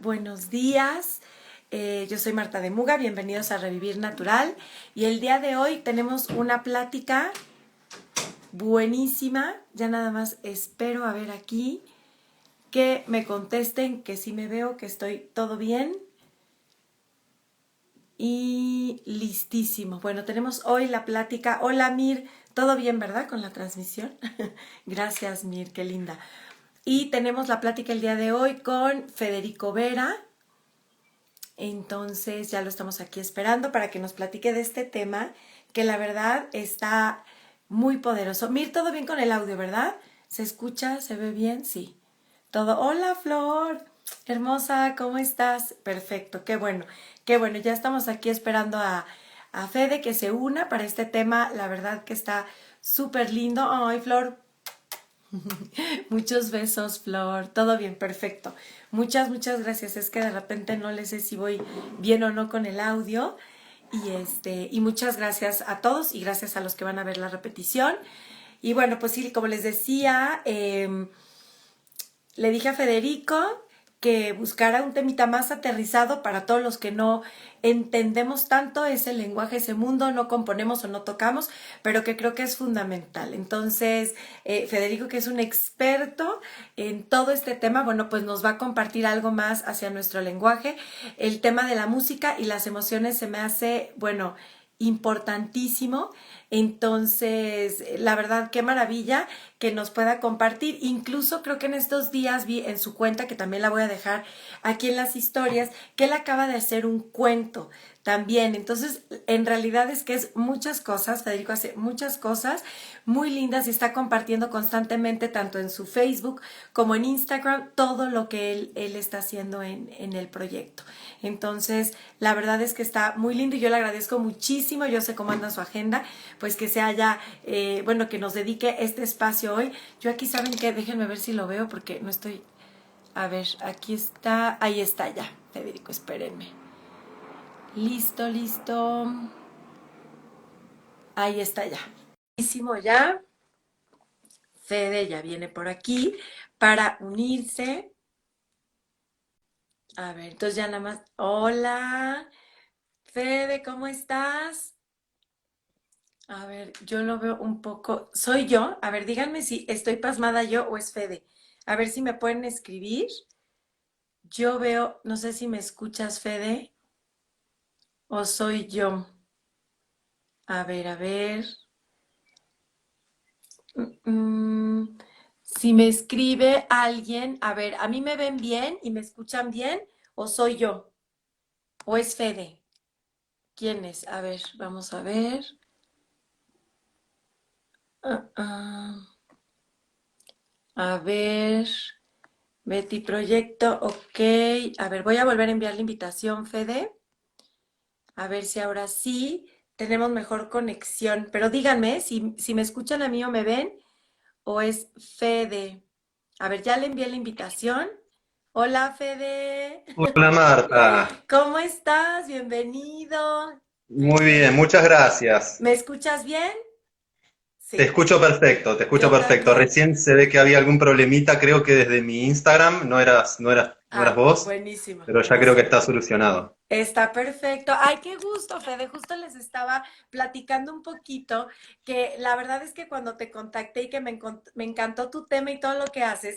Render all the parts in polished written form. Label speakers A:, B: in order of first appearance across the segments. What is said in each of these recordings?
A: buenos días. Yo soy Marta de Muga, bienvenidos a Revivir Natural. Y el día de hoy tenemos una plática buenísima. Ya nada más espero a ver aquí que me contesten que sí me veo, que estoy todo bien. Y listísimo. Bueno, tenemos hoy la plática. Hola Mir, todo bien, ¿verdad? Con la transmisión. Gracias Mir, qué linda. Y tenemos la plática el día de hoy con Federico Vera. Entonces ya lo estamos aquí esperando para que nos platique de este tema que la verdad está muy poderoso. Mir, todo bien con el audio, ¿verdad? ¿Se escucha? ¿Se ve bien? Sí. Todo. Hola Flor, hermosa, ¿cómo estás? Perfecto, qué bueno, qué bueno. Ya estamos aquí esperando a Fede que se una para este tema. La verdad que está súper lindo. Ay, Flor. Muchos besos, Flor. Todo bien, perfecto. Muchas gracias. Es que de repente no le sé si voy bien o no con el audio. Y muchas gracias a todos y gracias a los que van a ver la repetición. Y bueno, pues sí, como les decía, le dije a Federico que buscara un temita más aterrizado para todos los que no entendemos tanto ese lenguaje, ese mundo, no componemos o no tocamos, pero que creo que es fundamental. Entonces, Federico, que es un experto en todo este tema, bueno, pues nos va a compartir algo más hacia nuestro lenguaje. El tema de la música y las emociones se me hace, bueno, importantísimo. Entonces, la verdad, qué maravilla que nos pueda compartir. Incluso creo que en estos días vi en su cuenta, que también la voy a dejar aquí en las historias, que él acaba de hacer un cuento también. Entonces, en realidad es que es muchas cosas. Federico hace muchas cosas muy lindas y está compartiendo constantemente, tanto en su Facebook como en Instagram, todo lo que él está haciendo en el proyecto. Entonces, la verdad es que está muy lindo y yo le agradezco muchísimo. Yo sé cómo anda su agenda, pues que se haya, bueno, que nos dedique este espacio hoy. Yo aquí, ¿saben qué? Déjenme ver si lo veo porque no estoy... A ver, aquí está, ahí está ya, Federico, espérenme. Listo, listo. Ahí está ya. Buenísimo ya. Fede ya viene por aquí para unirse. A ver, entonces ya nada más. Hola, Fede, ¿cómo estás? A ver, yo lo veo un poco. ¿Soy yo? A ver, díganme si estoy pasmada yo o es Fede. A ver si me pueden escribir. Yo veo, no sé si me escuchas, Fede, o soy yo. A ver, a ver. Si me escribe alguien, a ver, ¿a mí me ven bien y me escuchan bien o soy yo? ¿O es Fede? ¿Quién es? A ver, vamos a ver. Ah, ah. A ver, Betty Proyecto, ok. A ver, voy a volver a enviar la invitación, Fede. A ver si ahora sí tenemos mejor conexión. Pero díganme si me escuchan a mí o me ven o es Fede. A ver, ya le envié la invitación. Hola, Fede.
B: Hola Marta,
A: ¿Cómo estás? Bienvenido.
B: muy bien, muchas gracias.
A: ¿Me escuchas bien?
B: Te
A: Sí,
B: escucho perfecto, te escucho
A: yo
B: perfecto.
A: también.
B: Recién se ve que había algún problemita, creo que desde mi Instagram, no eras
A: Ah,
B: vos,
A: buenísimo,
B: pero ya creo que
A: buenísimo.
B: está solucionado.
A: Está perfecto. Ay, qué gusto, Fede. Justo les estaba platicando un poquito que la verdad es que cuando te contacté y que me encantó tu tema y todo lo que haces,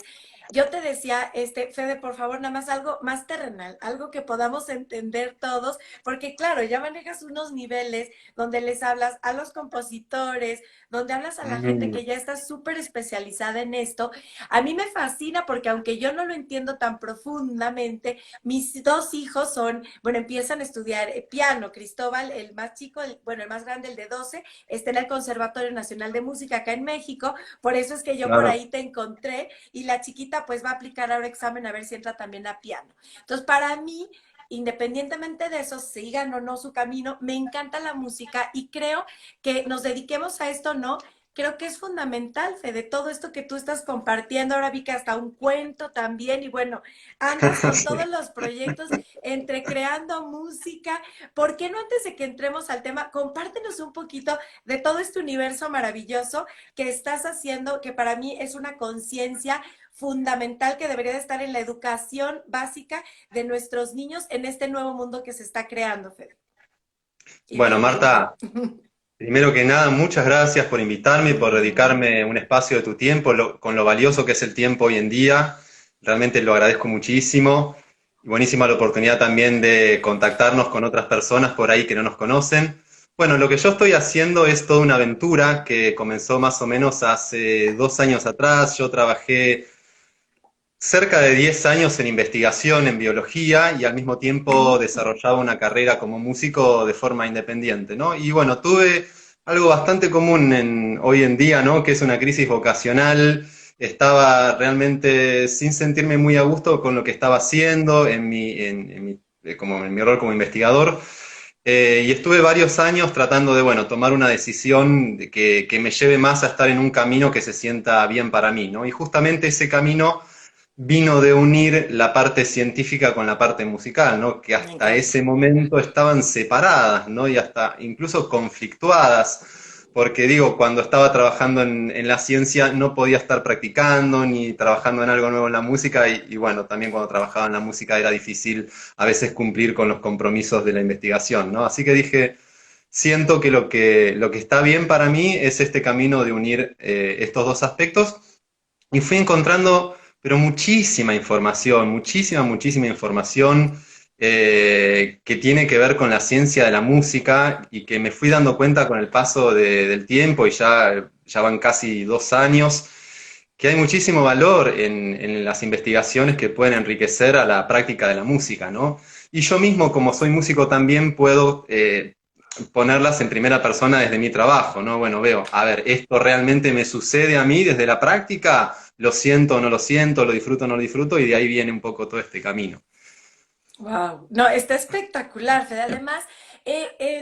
A: yo te decía, Fede, por favor, nada más algo más terrenal, algo que podamos entender todos, porque claro, ya manejas unos niveles donde les hablas a los compositores, donde hablas a la gente
B: Mm.
A: que ya está súper especializada en esto. A mí me fascina porque aunque yo no lo entiendo tan profundamente, mis dos hijos son, bueno, empiezan a estudiar piano. Cristóbal, el más chico, bueno, el más grande, el de 12, está en el Conservatorio Nacional de Música acá en México. Por eso es que yo por
B: Claro.
A: ahí te encontré y la chiquita pues va a aplicar ahora examen a ver si entra también a piano. Entonces, para mí, independientemente de eso, sigan o no su camino, me encanta la música y creo que nos dediquemos a esto, ¿no? Creo que es fundamental, Fede, todo esto que tú estás compartiendo. Ahora vi que hasta un cuento también y bueno, andas con todos
B: Sí.
A: los proyectos. entre creando música. ¿Por qué no antes de que entremos al tema, compártenos un poquito de todo este universo maravilloso que estás haciendo, que para mí es una conciencia fundamental que debería de estar en la educación básica de nuestros niños en este nuevo mundo que se está creando, Fede? Y
B: Bueno,
A: bienvenido.
B: Marta, primero que nada, muchas gracias por invitarme y por dedicarme un espacio de tu tiempo, con lo valioso que es el tiempo hoy en día. Realmente lo agradezco muchísimo. Y buenísima la oportunidad también de contactarnos con otras personas por ahí que no nos conocen. Bueno, lo que yo estoy haciendo es toda una aventura que comenzó más o menos hace 2 años atrás. Yo trabajé cerca de 10 años en investigación en biología y al mismo tiempo desarrollaba una carrera como músico de forma independiente, ¿no? Y bueno, tuve algo bastante común hoy en día, ¿no? Que es una crisis vocacional. Estaba realmente sin sentirme muy a gusto con lo que estaba haciendo como en mi rol como investigador. Y estuve varios años tratando de, bueno, tomar una decisión que me lleve más a estar en un camino que se sienta bien para mí, ¿no? Y justamente ese camino vino de unir la parte científica con la parte musical, ¿no? Que
A: Me
B: hasta
A: encanta.
B: ese momento estaban separadas, ¿no? Y hasta incluso conflictuadas, porque digo, cuando estaba trabajando en la ciencia no podía estar practicando ni trabajando en algo nuevo en la música y bueno, también cuando trabajaba en la música era difícil a veces cumplir con los compromisos de la investigación, ¿no? Así que dije, siento que lo que está bien para mí es este camino de unir estos dos aspectos y fui encontrando, pero muchísima información que tiene que ver con la ciencia de la música y que me fui dando cuenta con el paso del tiempo y ya van casi 2 años, que hay muchísimo valor en las investigaciones que pueden enriquecer a la práctica de la música, ¿no? Y yo mismo, como soy músico, también puedo ponerlas en primera persona desde mi trabajo, ¿no? Bueno, veo, a ver, ¿esto realmente me sucede a mí desde la práctica? ¿Lo siento o no lo siento? ¿Lo disfruto o no lo disfruto? Y de ahí viene un poco todo este camino.
A: Wow, no, está espectacular, Fede. Además,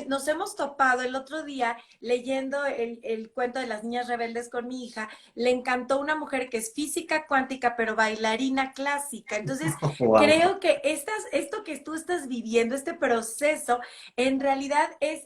A: nos hemos topado el otro día leyendo el cuento de las niñas rebeldes con mi hija. Le encantó una mujer que es física cuántica, pero bailarina clásica. Entonces,
B: Wow,
A: creo que esto que tú estás viviendo, este proceso, en realidad es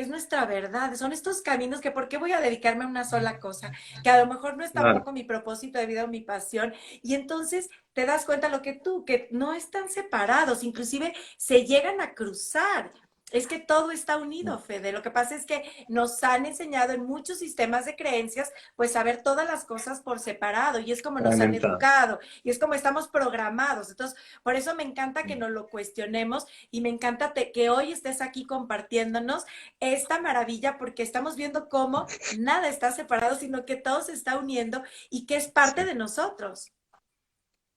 A: nuestra verdad. Son estos caminos que, ¿por qué voy a dedicarme a una sola cosa? Que a lo mejor no es
B: claro.
A: tampoco mi propósito de vida o mi pasión. Y entonces te das cuenta lo que tú, que no están separados, inclusive se llegan a cruzar. Es que todo está unido, Fede. Lo que pasa es que nos han enseñado en muchos sistemas de creencias, pues a ver todas las cosas por separado, y es como nos han
B: Fragmentado.
A: educado, y es como estamos programados. Entonces, por eso me encanta que nos lo cuestionemos, y me encanta que hoy estés aquí compartiéndonos esta maravilla, porque estamos viendo cómo nada está separado, sino que todo se está uniendo y que es parte
B: Sí.
A: de nosotros.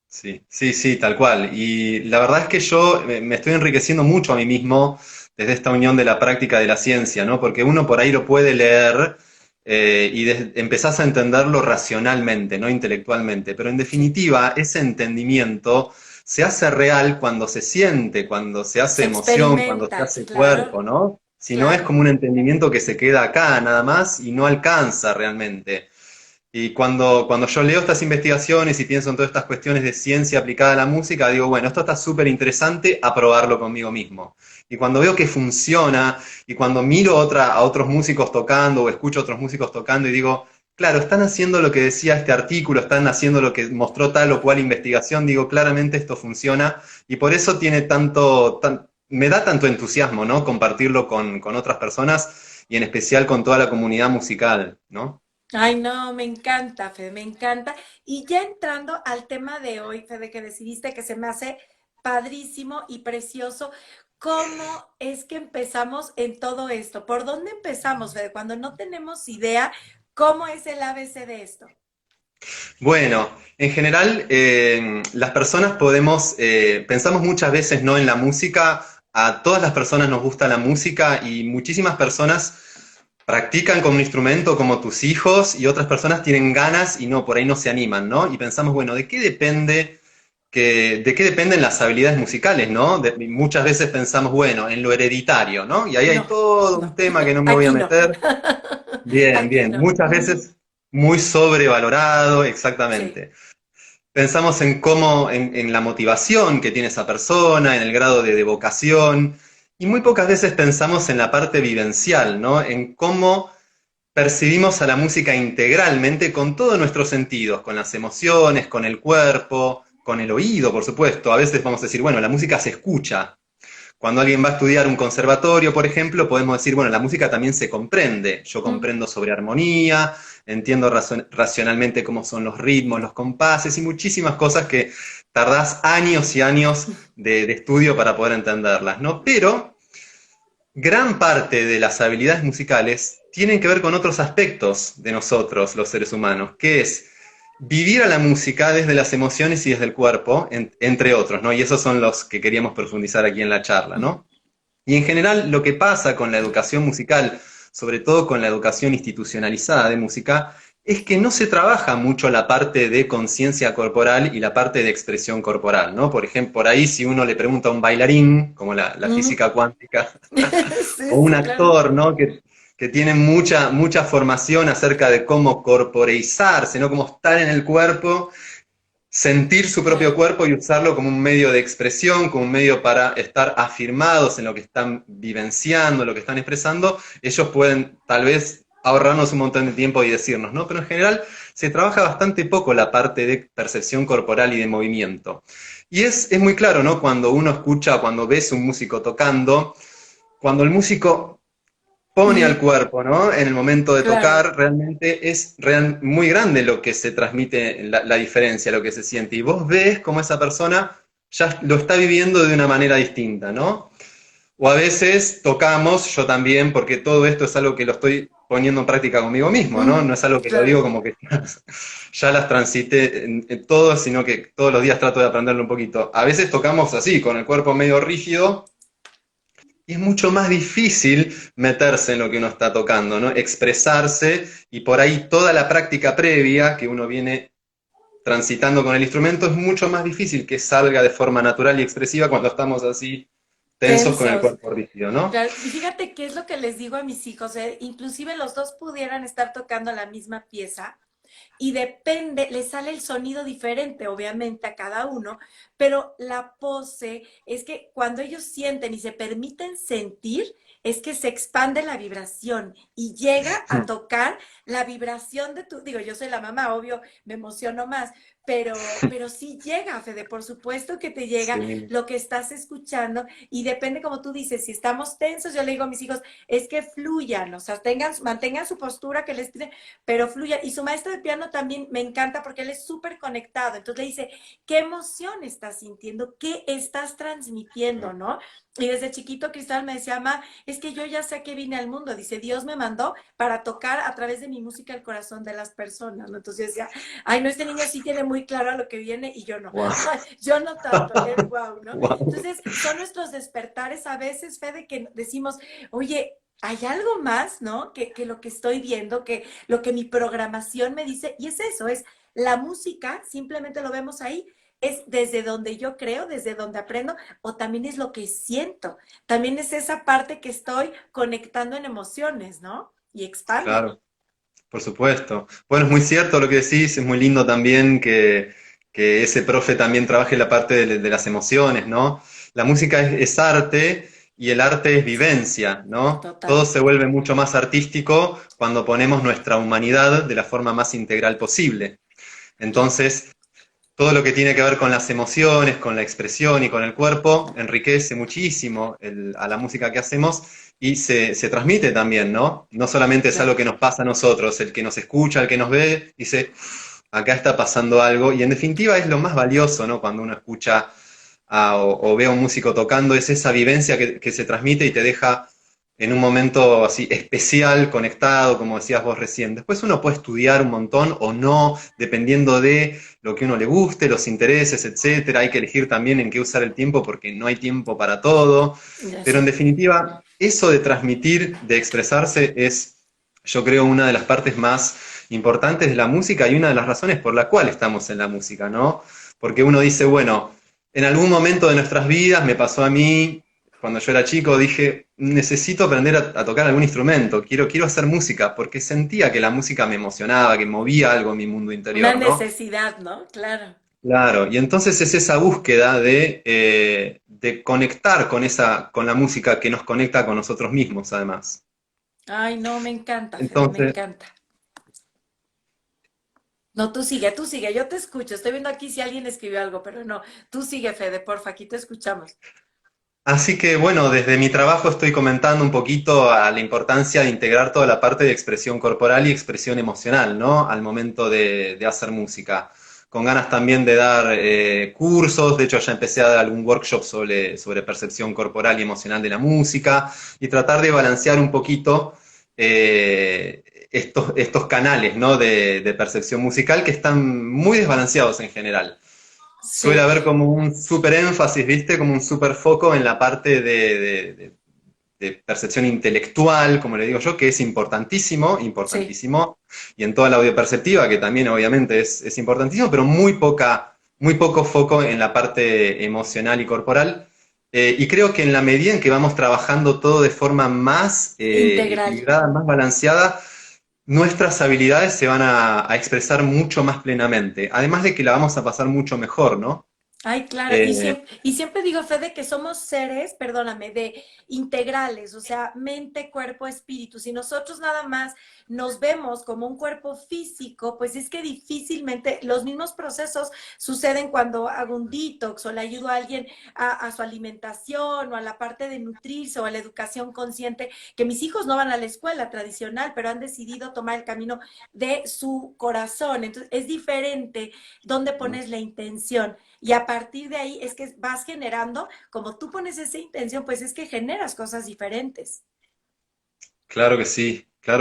B: Sí, sí, sí, tal cual. Y la verdad es que yo me estoy enriqueciendo mucho a mí mismo desde esta unión de la práctica de la ciencia, ¿no? Porque uno por ahí lo puede leer y empezás a entenderlo racionalmente, no intelectualmente. Pero en
A: Sí,
B: definitiva, ese entendimiento se hace real cuando se siente, cuando se hace
A: se
B: emoción, cuando se
A: experimenta,
B: hace
A: claro,
B: cuerpo, ¿no? Si no es
A: claro.
B: como un entendimiento que se queda acá nada más y no alcanza realmente. Y cuando yo leo estas investigaciones y pienso en todas estas cuestiones de ciencia aplicada a la música, digo, bueno, esto está súper interesante a probarlo conmigo mismo. Y cuando veo que funciona, y cuando miro a otros músicos tocando o escucho a otros músicos tocando y digo, claro, están haciendo lo que decía este artículo, están haciendo lo que mostró tal o cual investigación, digo, claramente esto funciona. Y por eso me da tanto entusiasmo, ¿no? Compartirlo con otras personas y en especial con toda la comunidad musical, ¿no?
A: Ay, no, me encanta, Fede, me encanta. Y ya entrando al tema de hoy, Fede, que decidiste que se me hace padrísimo y precioso, ¿cómo es que empezamos en todo esto? ¿Por dónde empezamos, Fede? Cuando no tenemos idea, ¿cómo es el ABC de esto?
B: Bueno, en general, las personas pensamos muchas veces no en la música, a todas las personas nos gusta la música y muchísimas personas practican como un instrumento como tus hijos y otras personas tienen ganas y no, por ahí no se animan, ¿no? Y pensamos, bueno, de qué dependen las habilidades musicales, ¿no? Muchas veces pensamos, bueno, en lo hereditario, ¿no? Y ahí hay
A: No,
B: todo un
A: no,
B: tema que no me voy a
A: aquí no.
B: meter. Bien,
A: Aquí
B: bien.
A: no.
B: Muchas
A: Ujú.
B: veces muy sobrevalorado,
A: Sí,
B: exactamente. pensamos en cómo, en la motivación que tiene esa persona, en el grado de vocación, y muy pocas veces pensamos en la parte vivencial, ¿no? En cómo percibimos a la música integralmente con todos nuestros sentidos, con las emociones, con el cuerpo, con el oído, por supuesto. A veces vamos a decir, bueno, la música se escucha. Cuando alguien va a estudiar un conservatorio, por ejemplo, podemos decir, bueno, la música también se comprende. Yo
A: Ujú.
B: comprendo sobre armonía, entiendo racionalmente cómo son los ritmos, los compases y muchísimas cosas que tardás años y años de estudio para poder entenderlas, ¿no? Pero gran parte de las habilidades musicales tienen que ver con otros aspectos de nosotros, los seres humanos, que es vivir a la música desde las emociones y desde el cuerpo, entre otros, ¿no? Y esos son los que queríamos profundizar aquí en la charla, ¿no? Y en general lo que pasa con la educación musical, sobre todo con la educación institucionalizada de música, es que no se trabaja mucho la parte de conciencia corporal y la parte de expresión corporal, ¿no? Por ejemplo, por ahí si uno le pregunta a un bailarín, como la
A: Ujú.
B: física cuántica,
A: Sí,
B: o un
A: sí, claro.
B: actor, ¿no? Que tiene mucha formación acerca de cómo corporeizarse, ¿no? Cómo estar en el cuerpo, sentir su propio
A: Claro.
B: cuerpo y usarlo como un medio de expresión, como un medio para estar afirmados en lo que están vivenciando, lo que están expresando, ellos pueden tal vez ahorrarnos un montón de tiempo y decirnos, ¿no? Pero en general se trabaja bastante poco la parte de percepción corporal y de movimiento. Y es muy claro, ¿no? Cuando uno escucha, cuando ves un músico tocando, cuando el músico pone al
A: Ujú.
B: cuerpo, ¿no? En el momento de
A: Claro.
B: tocar, realmente es muy grande lo que se transmite, la diferencia, lo que se siente. Y vos ves cómo esa persona ya lo está viviendo de una manera distinta, ¿no? O a veces tocamos, yo también, porque todo esto es algo que lo estoy poniendo en práctica conmigo mismo, ¿no? No
A: Ujú.
B: es algo que lo
A: Claro.
B: digo como que ya las transité en todo, sino que todos los días trato de aprenderlo un poquito. A veces tocamos así, con el cuerpo medio rígido, y es mucho más difícil meterse en lo que uno está tocando, ¿no? Expresarse y por ahí toda la práctica previa que uno viene transitando con el instrumento es mucho más difícil que salga de forma natural y expresiva cuando estamos así tensos con el
A: Tensos.
B: cuerpo rígido, ¿no?
A: Claro, y fíjate qué es lo que les digo a mis hijos, inclusive los dos pudieran estar tocando la misma pieza y depende, le sale el sonido diferente, obviamente, a cada uno, pero la pose es que cuando ellos sienten y se permiten sentir, es que se expande la vibración y llega a tocar la vibración de tu, digo, yo soy la mamá, obvio, me emociono más, pero sí llega, Fede, por supuesto que te llega
B: Sí,
A: lo que estás escuchando y depende, como tú dices, si estamos tensos, yo le digo a mis hijos, es que fluyan, o sea, mantengan su postura que les pide, pero fluya. Y su maestro de piano también me encanta porque él es súper conectado. Entonces le dice, ¿qué emoción estás sintiendo? ¿Qué estás transmitiendo? ¿No? Y desde chiquito Cristal me decía, mamá, es que yo ya sé que vine al mundo. Dice, Dios me mandó para tocar a través de mi música el corazón de las personas. ¿No? Entonces yo decía, ay, no, este niño sí tiene muy claro a lo que viene y yo no.
B: wow,
A: Ay, yo no tanto, y él, wow, ¿no?
B: wow.
A: Entonces son nuestros despertares a veces, Fede, que decimos, oye, hay algo más, ¿no? Que lo que estoy viendo, que lo que mi programación me dice, y es eso, es la música, simplemente lo vemos ahí, es desde donde yo creo, desde donde aprendo, o también es lo que siento, también es esa parte que estoy conectando en emociones, ¿no? Y expande.
B: Claro, por supuesto. Bueno, es muy cierto lo que decís, es muy lindo también que ese profe también trabaje la parte de las emociones, ¿no? La música es arte y el arte es vivencia, ¿no? Todo
A: Total.
B: se vuelve mucho más artístico cuando ponemos nuestra humanidad de la forma más integral posible. Entonces, todo lo que tiene que ver con las emociones, con la expresión y con el cuerpo, enriquece muchísimo a la música que hacemos y se transmite también, ¿no? No solamente es algo
A: Claro.
B: que nos pasa a nosotros, el que nos escucha, el que nos ve, dice, acá está pasando algo, y en definitiva es lo más valioso, ¿no? Cuando uno escucha o ve a un músico tocando, es esa vivencia que se transmite y te deja en un momento así especial, conectado, como decías vos recién. Después uno puede estudiar un montón o no, dependiendo de lo que uno le guste, los intereses, etcétera. Hay que elegir también en qué usar el tiempo porque no hay tiempo para todo.
A: Ya
B: Pero en
A: sé.
B: definitiva, eso de transmitir, de expresarse, es, yo creo, una de las partes más importantes de la música y una de las razones por la cual estamos en la música, ¿no? Porque uno dice, bueno, en algún momento de nuestras vidas me pasó a mí, cuando yo era chico, dije, necesito aprender a tocar algún instrumento, quiero hacer música, porque sentía que la música me emocionaba, que movía algo en mi mundo
A: Una
B: interior, ¿no?
A: necesidad, ¿no? Claro.
B: Claro, y entonces es esa búsqueda de conectar con con la música que nos conecta con nosotros mismos, además.
A: Ay, no, me encanta, Fede, me
B: Entonces,
A: encanta. No, tú sigue, yo te escucho. Estoy viendo aquí si alguien escribió algo, pero no, tú sigue, Fede, porfa, aquí te escuchamos.
B: así que bueno, desde mi trabajo estoy comentando un poquito a la importancia de integrar toda la parte de expresión corporal y expresión emocional, ¿no? Al momento de hacer música. Con ganas también de dar cursos, de hecho ya empecé a dar algún workshop sobre percepción corporal y emocional de la música y tratar de balancear un poquito estos canales, ¿no? de percepción musical que están muy desbalanceados en general. Suele
A: Sí,
B: haber como un súper énfasis, ¿viste? Como un súper foco en la parte de percepción intelectual, como le digo yo, que es importantísimo,
A: sí.
B: importantísimo, y en toda la audioperceptiva, que también obviamente es importantísimo, pero muy poco foco en la parte emocional y corporal. Y creo que en la medida en que vamos trabajando todo de forma más
A: Integral.
B: equilibrada, más balanceada, nuestras habilidades se van a expresar mucho más plenamente. Además de que la vamos a pasar mucho mejor, ¿no?
A: Ay, claro,
B: Eh,
A: y siempre digo, Fede, que somos seres, perdóname, de integrales, o sea, mente, cuerpo, espíritu. Si nosotros nada más nos vemos como un cuerpo físico, pues es que difícilmente los mismos procesos suceden cuando hago un detox o le ayudo a alguien a su alimentación o a la parte de nutrirse o a la educación consciente, que mis hijos no van a la escuela tradicional, pero han decidido tomar el camino de su corazón. Entonces, es diferente dónde pones la intención. Y a partir de ahí es que vas generando, como tú pones esa intención, pues es que generas cosas diferentes.
B: claro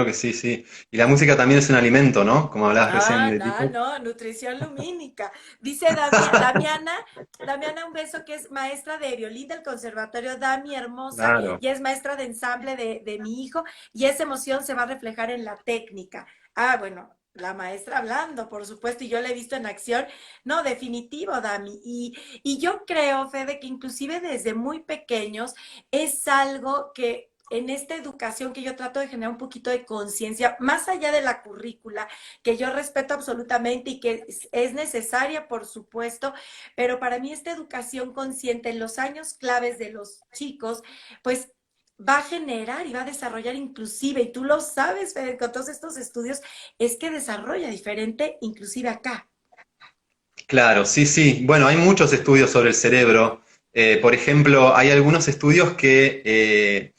B: que sí, sí. Y la música también es un alimento, ¿no? Como hablabas recién
A: Ah,
B: de
A: no,
B: tipo.
A: no, nutrición lumínica. Dice Damiana, un beso que es maestra de violín del Conservatorio Dami, hermosa,
B: Claro.
A: y es maestra de ensamble de mi hijo, y esa emoción se va a reflejar en la técnica. Ah, bueno, la maestra hablando, por supuesto, y yo la he visto en acción. No, definitivo, Dami. Y yo creo, Fede, que inclusive desde muy pequeños es algo que en esta educación que yo trato de generar un poquito de conciencia, más allá de la currícula, que yo respeto absolutamente y que es necesaria, por supuesto, pero para mí esta educación consciente en los años claves de los chicos, pues va a generar y va a desarrollar inclusive, y tú lo sabes, Fede, con todos estos estudios, es que desarrolla diferente inclusive acá.
B: Claro, sí, sí. Bueno, hay muchos estudios sobre el cerebro. Por ejemplo, hay algunos estudios que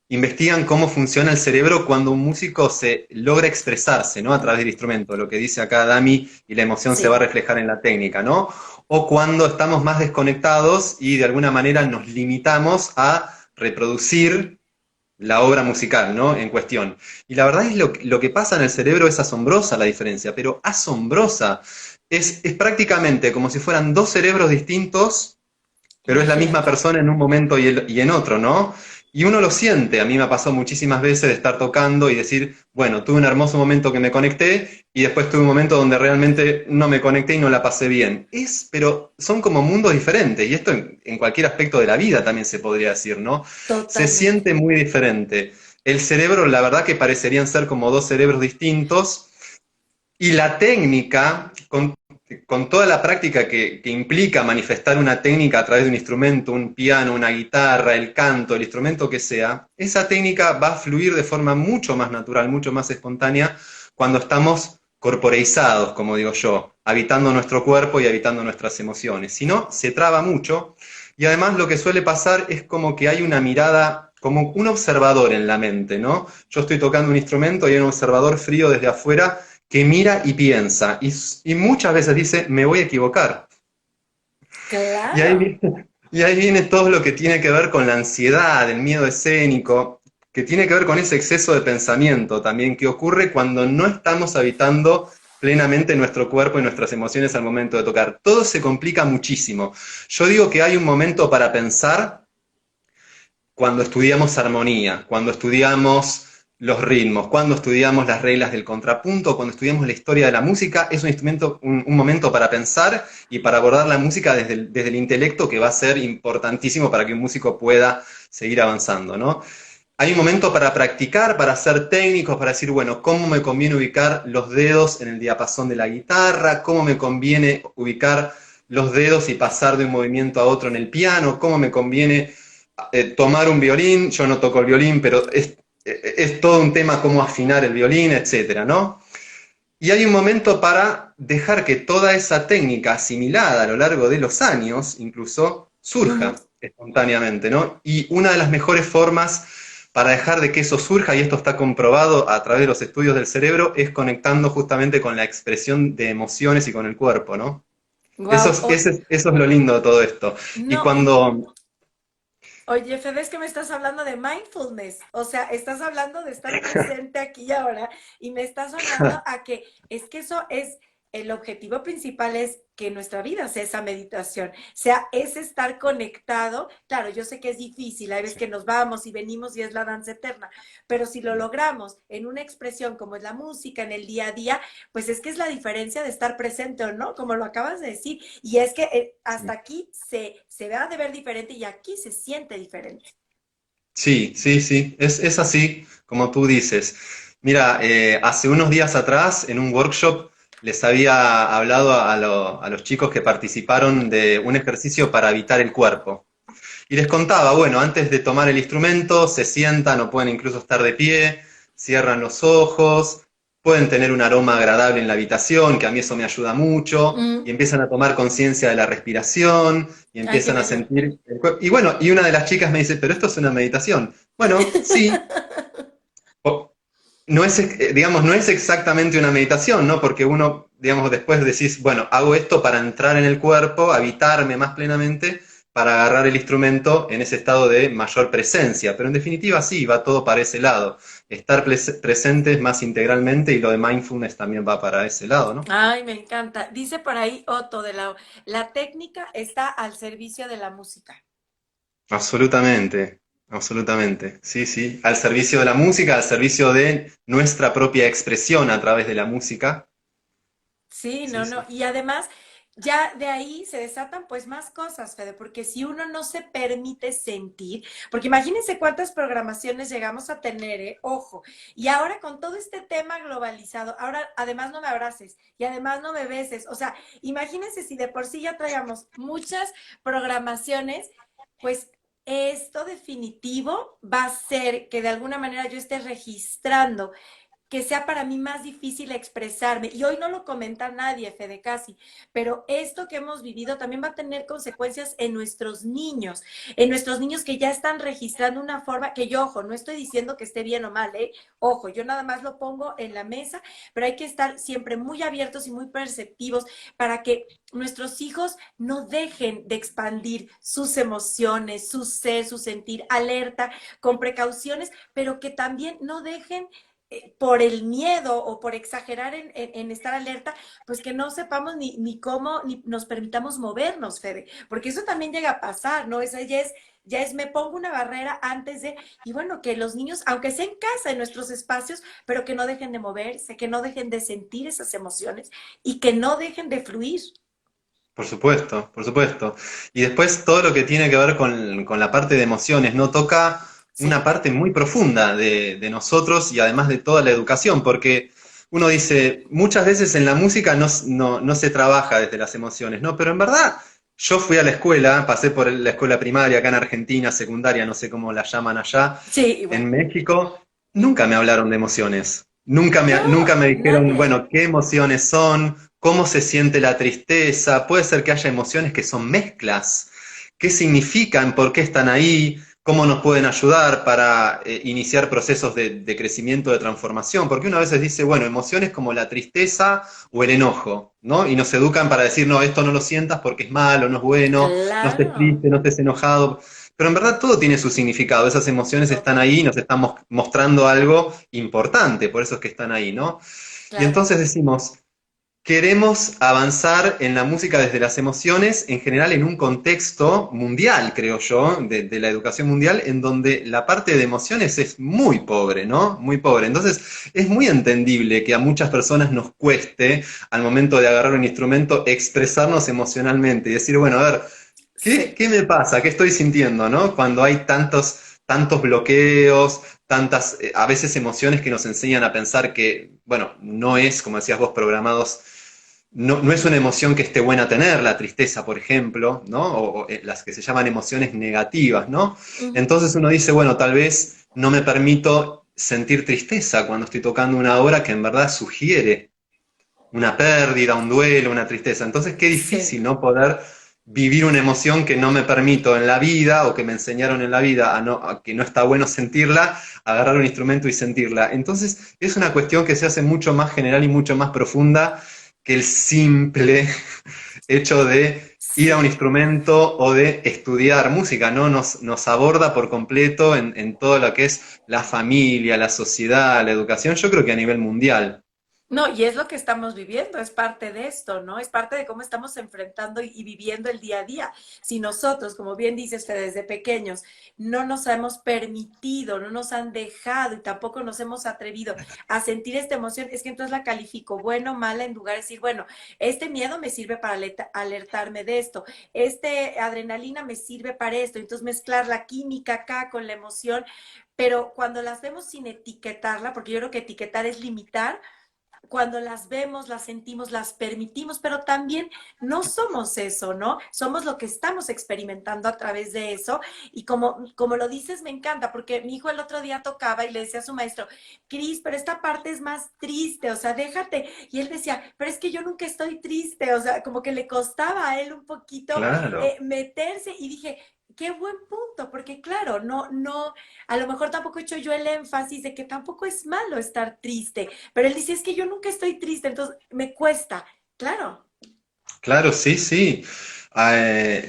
B: investigan cómo funciona el cerebro cuando un músico se logra expresarse, ¿no? A través del instrumento, lo que dice acá Dami, y la emoción se va a
A: Sí,
B: reflejar en la técnica, ¿no? O cuando estamos más desconectados y de alguna manera nos limitamos a reproducir la obra musical, ¿no? En cuestión. Y la verdad es lo que pasa en el cerebro es asombrosa la diferencia, pero asombrosa. Es prácticamente como si fueran dos cerebros distintos, pero es la misma
A: imagínate.
B: persona en un momento y en otro, ¿no? Y uno lo siente, a mí me ha pasado muchísimas veces de estar tocando y decir, bueno, tuve un hermoso momento que me conecté y después tuve un momento donde realmente no me conecté y no la pasé bien. Pero son como mundos diferentes y esto en cualquier aspecto de la vida también se podría decir, ¿no? Se
A: Totalmente.
B: siente muy diferente. El cerebro, la verdad que parecerían ser como dos cerebros distintos y la técnica, con toda la práctica que implica manifestar una técnica a través de un instrumento, un piano, una guitarra, el canto, el instrumento que sea, esa técnica va a fluir de forma mucho más natural, mucho más espontánea cuando estamos corporeizados, como digo yo, habitando nuestro cuerpo y habitando nuestras emociones. Si no, se traba mucho y además lo que suele pasar es como que hay una mirada, como un observador en la mente, ¿no? Yo estoy tocando un instrumento y hay un observador frío desde afuera que mira y piensa, y muchas veces dice, me voy a equivocar. Y ahí,
A: Claro.
B: y ahí viene todo lo que tiene que ver con la ansiedad, el miedo escénico, que tiene que ver con ese exceso de pensamiento también que ocurre cuando no estamos habitando plenamente nuestro cuerpo y nuestras emociones al momento de tocar. Todo se complica muchísimo. Yo digo que hay un momento para pensar cuando estudiamos armonía, cuando estudiamos los ritmos, cuando estudiamos las reglas del contrapunto, cuando estudiamos la historia de la música, es un instrumento, un momento para pensar y para abordar la música desde el intelecto que va a ser importantísimo para que un músico pueda seguir avanzando, ¿no? Hay un momento para practicar, para ser técnicos, para decir, bueno, ¿cómo me conviene ubicar los dedos en el diapasón de la guitarra? ¿Cómo me conviene ubicar los dedos y pasar de un movimiento a otro en el piano, cómo me conviene tomar un violín, yo no toco el violín, pero es todo un tema cómo afinar el violín, etcétera, ¿no? Y hay un momento para dejar que toda esa técnica asimilada a lo largo de los años, incluso,
A: Ujú.
B: surja espontáneamente, ¿no? Y una de las mejores formas para dejar de que eso surja, y esto está comprobado a través de los estudios del cerebro, es conectando justamente con la expresión de emociones y con el cuerpo, ¿no?
A: Wow.
B: Eso es lo lindo de todo esto. Y
A: No,
B: cuando...
A: oye, Fede, es que me estás hablando de mindfulness, o sea, estás hablando de estar presente aquí y ahora y me está sonando a que es que eso es, el objetivo principal es que nuestra vida sea esa meditación, sea ese estar conectado. Claro, yo sé que es difícil, hay veces que nos vamos y venimos y es la danza eterna, pero si lo logramos en una expresión como es la música, en el día a día, pues es que es la diferencia de estar presente o no, como lo acabas de decir. Y es que hasta aquí se va de ver diferente y aquí se siente diferente.
B: Sí, sí, sí, es así, como tú dices. Mira, hace unos días atrás, en un workshop, les había hablado a los chicos que participaron de un ejercicio para habitar el cuerpo. Y les contaba, bueno, antes de tomar el instrumento, se sientan o pueden incluso estar de pie, cierran los ojos, pueden tener un aroma agradable en la habitación, que a mí eso me ayuda mucho, y
A: Mm.
B: empiezan a tomar conciencia de la respiración, y
A: Ay, qué
B: empiezan a
A: bello.
B: sentir el cuerpo. Y bueno, y una de las chicas me dice, pero esto es una meditación. Bueno, sí, no es, digamos, no es exactamente una meditación, ¿no? Porque uno, digamos, después decís, bueno, hago esto para entrar en el cuerpo, habitarme más plenamente, para agarrar el instrumento en ese estado de mayor presencia. Pero en definitiva sí, va todo para ese lado. Estar presentes más integralmente y lo de mindfulness también va para ese lado, ¿no?
A: Ay, me encanta. Dice por ahí Otto la técnica está al servicio de la música.
B: Absolutamente, absolutamente. Sí, sí. Al servicio de la música, al servicio de nuestra propia expresión a través de la música.
A: Sí,
B: Sí,
A: no, no.
B: sí.
A: Y además, ya de ahí se desatan pues más cosas, Fede, porque si uno no se permite sentir, porque imagínense cuántas programaciones llegamos a tener, ¿eh? Ojo. Y ahora con todo este tema globalizado, ahora además no me abraces y además no me beses. O sea, imagínense si de por sí ya traíamos muchas programaciones, pues esto definitivo va a ser que de alguna manera yo esté registrando que sea para mí más difícil expresarme. Y hoy no lo comenta nadie, Fede, casi, pero esto que hemos vivido también va a tener consecuencias en nuestros niños que ya están registrando una forma que yo, ojo, no estoy diciendo que esté bien o mal, ¿eh? Ojo, yo nada más lo pongo en la mesa, pero hay que estar siempre muy abiertos y muy perceptivos para que nuestros hijos no dejen de expandir sus emociones, su ser, su sentir, alerta, con precauciones, pero que también no dejen por el miedo o por exagerar en estar alerta, pues que no sepamos ni cómo, ni nos permitamos movernos, Fede, porque eso también llega a pasar, ¿no? Esa ya es, me pongo una barrera antes de, y bueno, que los niños, aunque sea en casa, en nuestros espacios, pero que no dejen de moverse, que no dejen de sentir esas emociones y que no dejen de fluir.
B: Por supuesto, por supuesto. Y después todo lo que tiene que ver con la parte de emociones, ¿no? Toca una
A: Sí.
B: parte muy profunda de nosotros y además de toda la educación, porque uno dice, muchas veces en la música no se trabaja desde las emociones, ¿no? Pero en verdad, yo fui a la escuela, pasé por la escuela primaria acá en Argentina, secundaria, no sé cómo la llaman allá,
A: Sí,
B: en
A: igual.
B: México, nunca me hablaron de emociones.
A: No,
B: Nunca me dijeron,
A: nadie.
B: bueno, qué emociones son, cómo se siente la tristeza, puede ser que haya emociones que son mezclas, qué significan, por qué están ahí, cómo nos pueden ayudar para iniciar procesos de crecimiento, de transformación, porque uno a veces dice, bueno, emociones como la tristeza o el enojo, ¿no? Y nos educan para decir, no, esto no lo sientas porque es malo, no es bueno, no estés
A: Claro,
B: triste, no estés enojado. Pero en verdad todo tiene su significado, esas emociones están
A: todo.
B: ahí y nos están mostrando algo importante, por eso es que están ahí, ¿no? Y
A: Claro.
B: entonces decimos, queremos avanzar en la música desde las emociones, en general en un contexto mundial, creo yo, de la educación mundial, en donde la parte de emociones es muy pobre, ¿no? Muy pobre. Entonces, es muy entendible que a muchas personas nos cueste, al momento de agarrar un instrumento, expresarnos emocionalmente y decir, bueno, a ver,
A: Sí.
B: qué me pasa? ¿Qué estoy sintiendo, no? Cuando hay tantos bloqueos, tantas, a veces emociones que nos enseñan a pensar que, bueno, no es, como decías vos, programados no es una emoción que esté buena tener, la tristeza, por ejemplo, ¿no? Las que se llaman emociones negativas, ¿no?
A: Ujú.
B: Entonces uno dice, bueno, tal vez no me permito sentir tristeza cuando estoy tocando una obra que en verdad sugiere una pérdida, un duelo, una tristeza. Entonces qué
A: Sí.
B: difícil, ¿no? Poder vivir una emoción que no me permito en la vida o que me enseñaron en la vida a que no está bueno sentirla, agarrar un instrumento y sentirla. Entonces es una cuestión que se hace mucho más general y mucho más profunda que el simple hecho de ir a un
A: Sí.
B: instrumento o de estudiar música, ¿no? Nos aborda por completo en todo lo que es la familia, la sociedad, la educación, yo creo que a nivel mundial.
A: No, y es lo que estamos viviendo, es parte de esto, ¿no? Es parte de cómo estamos enfrentando y viviendo el día a día. Si nosotros, como bien dices, Fede, desde pequeños, no nos hemos permitido, no nos han dejado y tampoco nos hemos atrevido a sentir esta emoción, es que entonces la califico bueno, mala, en lugar de decir, bueno, este miedo me sirve para alertarme de esto, este adrenalina me sirve para esto, entonces mezclar la química acá con la emoción, pero cuando las vemos sin etiquetarla, porque yo creo que etiquetar es limitar, cuando las vemos, las sentimos, las permitimos, pero también no somos eso, ¿no? Somos lo que estamos experimentando a través de eso. Y como lo dices, me encanta, porque mi hijo el otro día tocaba y le decía a su maestro, Cris, pero esta parte es más triste, o sea, déjate. Y él decía, pero es que yo nunca estoy triste, o sea, como que le costaba a él un poquito
B: Claro.
A: meterse y dije, qué buen punto, porque claro, a lo mejor tampoco he hecho yo el énfasis de que tampoco es malo estar triste, pero él dice, es que yo nunca estoy triste, entonces me cuesta. Claro.
B: Claro, sí, sí.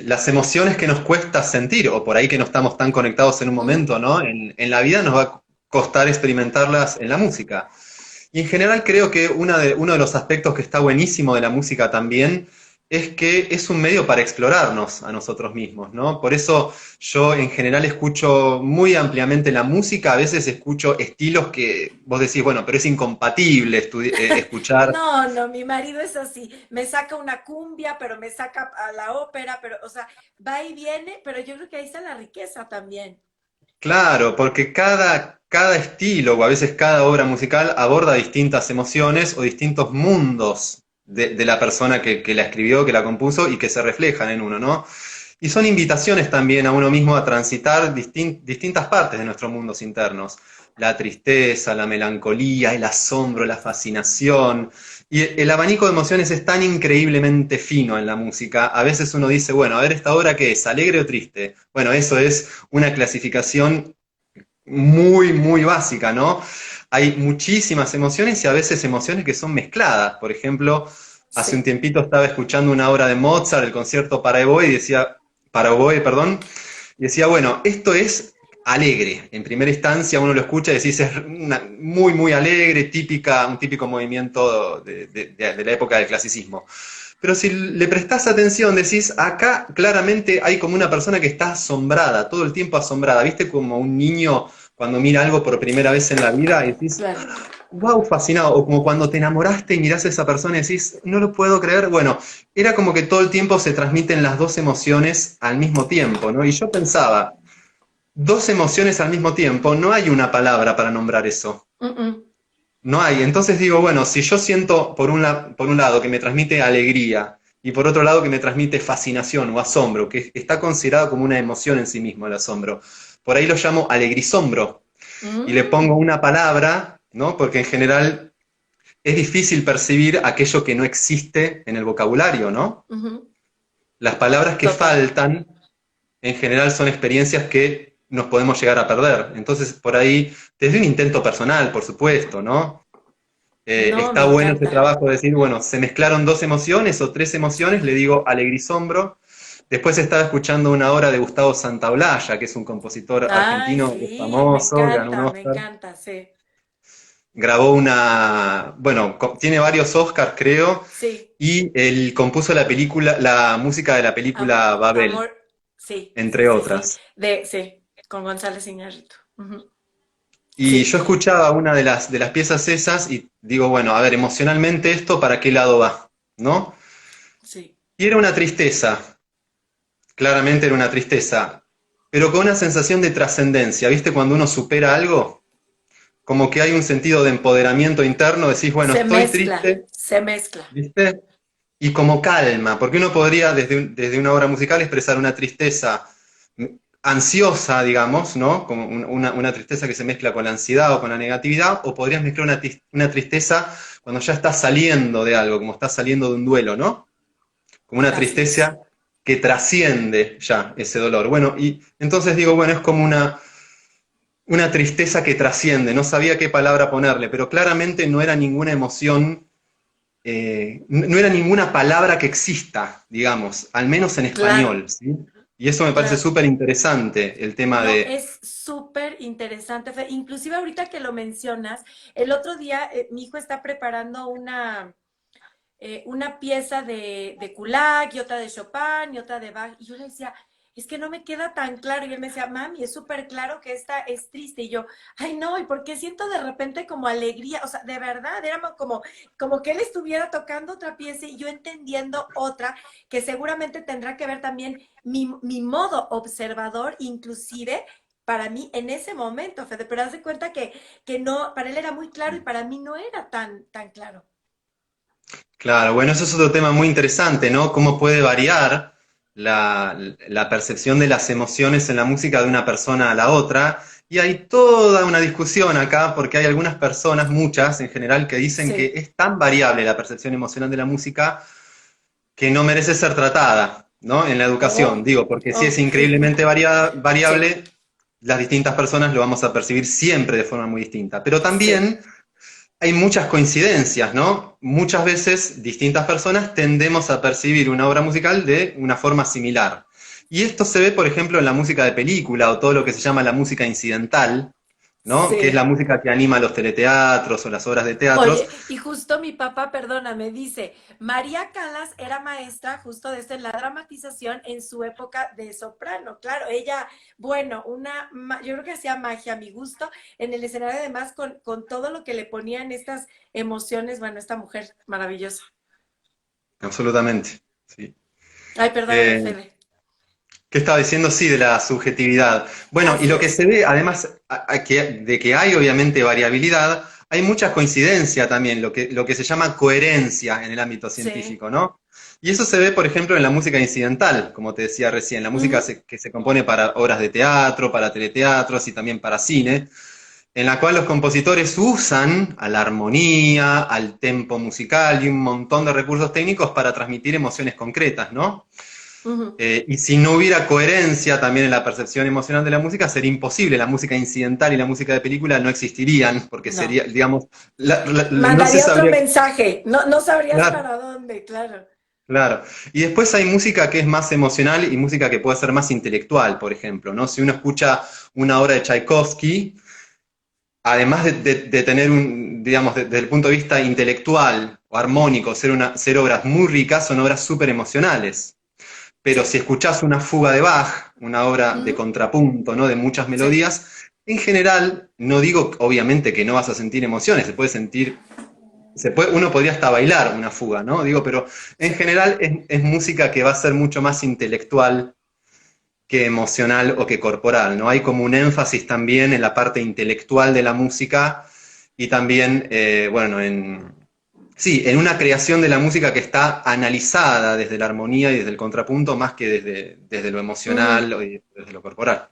B: Las emociones que nos cuesta sentir, o por ahí que no estamos tan conectados en un
A: Ujú.
B: momento, ¿no? En la vida nos va a costar experimentarlas en la música. Y en general creo que uno de los aspectos que está buenísimo de la música también es que es un medio para explorarnos a nosotros mismos, ¿no? Por eso yo en general escucho muy ampliamente la música, a veces escucho estilos que vos decís, bueno, pero es incompatible escuchar.
A: No, no, mi marido es así, me saca una cumbia, pero me saca a la ópera, pero, o sea, va y viene, pero yo creo que ahí está la riqueza también.
B: Claro, porque cada estilo o a veces cada obra musical aborda distintas emociones o distintos mundos de la persona que la escribió, que la compuso y que se reflejan en uno, ¿no? Y son invitaciones también a uno mismo a transitar distintas partes de nuestros mundos internos. La tristeza, la melancolía, el asombro, la fascinación. Y el abanico de emociones es tan increíblemente fino en la música. A veces uno dice, bueno, a ver, ¿esta obra qué es? ¿Alegre o triste? Bueno, eso es una clasificación muy, muy básica, ¿no? Hay muchísimas emociones y a veces emociones que son mezcladas. Por ejemplo, hace un
A: Sí.
B: tiempito estaba escuchando una obra de Mozart, el concierto para oboe, y decía, para oboe, perdón, y decía, bueno, esto es alegre. En primera instancia uno lo escucha y decís, es muy, muy alegre, un típico movimiento de la época del clasicismo. Pero si le prestás atención, decís, acá claramente hay como una persona que está asombrada, todo el tiempo asombrada. ¿Viste como un niño cuando mira algo por primera vez en la vida y decís,
A: Claro.
B: wow, fascinado? O como cuando te enamoraste y mirás a esa persona y decís, no lo puedo creer. Bueno, era como que todo el tiempo se transmiten las dos emociones al mismo tiempo, ¿no? Y yo pensaba, dos emociones al mismo tiempo, no hay una palabra para nombrar eso.
A: Mm, mm.
B: No hay. Entonces digo, bueno, si yo siento por un lado que me transmite alegría y por otro lado que me transmite fascinación o asombro, que está considerado como una emoción en sí mismo el asombro, por ahí lo llamo alegrisombro y le pongo
A: Mm.
B: una palabra, ¿no? Porque en general es difícil percibir aquello que no existe en el vocabulario, ¿no?
A: Ujú.
B: Las palabras que
A: Total.
B: faltan en general son experiencias que nos podemos llegar a perder. Entonces, por ahí, desde un intento personal, por supuesto, ¿no?
A: No, me
B: Está bueno ese
A: encanta.
B: trabajo de decir, bueno, se mezclaron dos emociones o tres emociones, le digo alegrisombro. Después estaba escuchando una obra de Gustavo Santaolalla, que es un compositor
A: Ay,
B: argentino que es
A: sí,
B: famoso, ganó un
A: me
B: Oscar.
A: encanta, sí.
B: Grabó bueno, tiene varios Oscars, creo,
A: Sí.
B: y él compuso la música de la película Babel,
A: Amor, sí, sí,
B: entre
A: sí, sí.
B: otras.
A: Sí, con González Iñárritu. Ujú.
B: Y
A: Sí,
B: yo escuchaba una de las piezas esas y digo, bueno, a ver, emocionalmente esto, ¿para qué lado va? ¿No?
A: sí.
B: Y era una tristeza, claramente era una tristeza, pero con una sensación de trascendencia, ¿viste? Cuando uno supera algo, como que hay un sentido de empoderamiento interno, decís, bueno,
A: Se
B: estoy
A: mezcla,
B: triste,
A: se mezcla.
B: ¿viste? y como calma, porque uno podría desde una obra musical expresar una tristeza ansiosa, digamos, ¿no? Como una tristeza que se mezcla con la ansiedad o con la negatividad, o podrías mezclar una tristeza cuando ya estás saliendo de algo, como estás saliendo de un duelo, ¿no? Como una
A: Así es.
B: tristeza que trasciende ya ese dolor. Bueno, y entonces digo, bueno, es como una tristeza que trasciende, no sabía qué palabra ponerle, pero claramente no era ninguna emoción, no era ninguna palabra que exista, digamos, al menos en
A: Claro,
B: español, ¿sí? Y eso me parece
A: claro.
B: súper interesante, el tema
A: No,
B: de...
A: es súper interesante, Fe. Inclusive ahorita que lo mencionas, el otro día mi hijo está preparando una pieza de Kullak y otra de Chopin y otra de Bach. Y yo le decía, es que no me queda tan claro. Y él me decía, mami, es súper claro que esta es triste. Y yo, ay, no, ¿y por qué siento de repente como alegría? O sea, de verdad, era como que él estuviera tocando otra pieza y yo entendiendo otra, que seguramente tendrá que ver también mi modo observador, inclusive para mí en ese momento, Fede, pero haz de cuenta que no, para él era muy claro y para mí no era tan claro.
B: Claro, bueno, eso es otro tema muy interesante, ¿no? Cómo puede variar la percepción de las emociones en la música de una persona a la otra. Y hay toda una discusión acá, porque hay algunas personas, muchas en general, que dicen que
A: Sí.
B: es tan variable la percepción emocional de la música que no merece ser tratada, ¿no? En la educación,
A: Oh,
B: digo, porque si es
A: ok.
B: increíblemente
A: Sí.
B: variable, las distintas personas lo vamos a percibir siempre de forma muy distinta. Pero
A: Sí.
B: también hay muchas coincidencias, ¿no? Muchas veces distintas personas tendemos a percibir una obra musical de una forma similar. Y esto se ve, por ejemplo, en la música de película o todo lo que se llama la música incidental, ¿no? Que es la
A: Sí.
B: música que anima los teleteatros o las obras de teatros.
A: Oye, y justo mi papá, perdóname, dice, María Calas era maestra justo desde la dramatización en su época de soprano. Claro, ella, bueno, yo creo que hacía magia a mi gusto en el escenario, además con todo lo que le ponían estas emociones, bueno, esta mujer maravillosa.
B: Absolutamente. Sí.
A: Ay, perdóname,
B: Eh,
A: Fede.
B: ¿Qué estaba diciendo? Sí, de la subjetividad. Bueno, y
A: Así
B: lo que
A: es.
B: se ve, además de que hay obviamente variabilidad, hay mucha coincidencia también, lo que se llama coherencia en el ámbito
A: Sí.
B: científico, ¿no? Y eso se ve, por ejemplo, en la música incidental, como te decía recién, la música
A: Ujú.
B: que se compone para obras de teatro, para teleteatros y también para cine, en la cual los compositores usan a la armonía, al tempo musical y un montón de recursos técnicos para transmitir emociones concretas, ¿no?
A: Ujú.
B: Y si no hubiera coherencia también en la percepción emocional de la música, sería imposible. La música incidental y la música de película no existirían, porque
A: No.
B: sería, digamos, no se
A: Mandaría otro
B: sabría.
A: mensaje. No, no sabrías
B: Claro,
A: para dónde, claro.
B: claro. Y después hay música que es más emocional y música que puede ser más intelectual, por ejemplo, ¿no? Si uno escucha una obra de Tchaikovsky, además de tener digamos, desde el punto de vista intelectual o armónico, ser obras muy ricas, son obras súper emocionales. Pero si
A: Sí.
B: escuchás una fuga de Bach, una obra de
A: Ujú.
B: contrapunto, ¿no? De muchas
A: Sí.
B: melodías, en general, no digo obviamente que no vas a sentir emociones, se puede sentir, uno podría hasta bailar una fuga, ¿no? Digo, pero en
A: Sí.
B: general es música que va a ser mucho más intelectual que emocional o que corporal, ¿no? Hay como un énfasis también en la parte intelectual de la música y también, bueno, sí, en una creación de la música que está analizada desde la armonía y desde el contrapunto más que desde lo
A: Ujú.
B: emocional o desde lo corporal.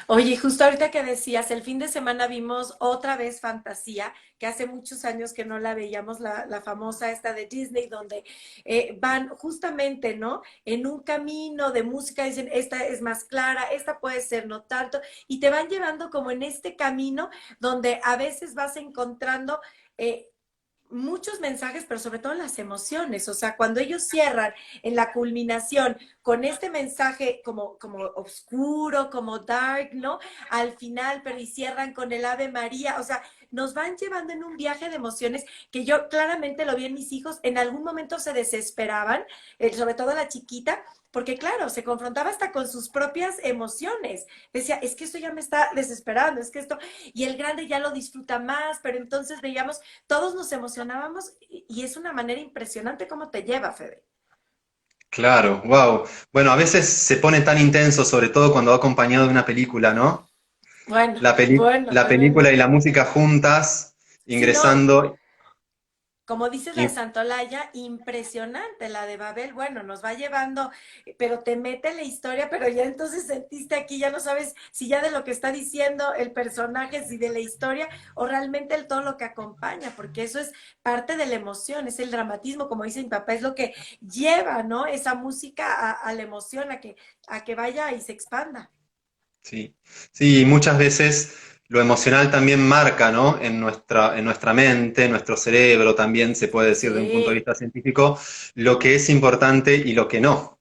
A: Oye, justo ahorita que decías, el fin de semana vimos otra vez Fantasía, que hace muchos años que no la veíamos, la famosa esta de Disney, donde van justamente, ¿no? En un camino de música, dicen, esta es más clara, esta puede ser no tanto, y te van llevando como en este camino donde a veces vas encontrando... muchos mensajes, pero sobre todo las emociones. O sea, cuando ellos cierran en la culminación con este mensaje como oscuro, como dark, ¿no? Al final, pero y cierran con el Ave María. O sea, nos van llevando en un viaje de emociones que yo claramente lo vi en mis hijos. En algún momento se desesperaban, sobre todo la chiquita, porque claro, se confrontaba hasta con sus propias emociones. Decía, es que esto ya me está desesperando, es que esto, y el grande ya lo disfruta más, pero entonces veíamos todos nos emocionábamos y es una manera impresionante cómo te lleva, Fede.
B: Claro, wow. Bueno, a veces se pone tan intenso, sobre todo cuando va acompañado de una película, ¿no?
A: Bueno, bueno,
B: La película
A: tremendo.
B: y la música juntas,
A: Si no,
B: ingresando.
A: como dices, la de Santolaya, impresionante, la de Babel, bueno, nos va llevando, pero te mete en la historia, pero ya entonces sentiste aquí, ya no sabes si ya de lo que está diciendo el personaje, si de la historia, o realmente el todo lo que acompaña, porque eso es parte de la emoción, es el dramatismo, como dice mi papá, es lo que lleva, ¿no? Esa música a la emoción, a que vaya y se expanda.
B: Sí, sí, muchas veces lo emocional también marca, ¿no? En nuestra mente, en nuestro cerebro también se puede decir de un punto de
A: Sí.
B: vista científico lo que es importante y lo que no,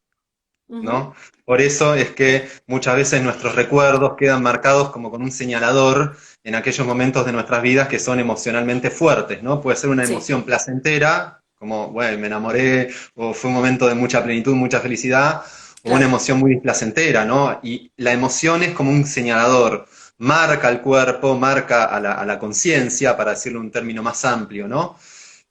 A: Ujú.
B: ¿no? Por eso es que muchas veces nuestros recuerdos quedan marcados como con un señalador en aquellos momentos de nuestras vidas que son emocionalmente fuertes, ¿no? Puede ser una
A: Sí,
B: emoción placentera, como, bueno, me enamoré, o fue un momento de mucha plenitud, mucha felicidad, o una
A: claro.
B: emoción muy placentera, ¿no? Y la emoción es como un señalador, marca al cuerpo, marca a la conciencia, para decirlo en un término más amplio, ¿no?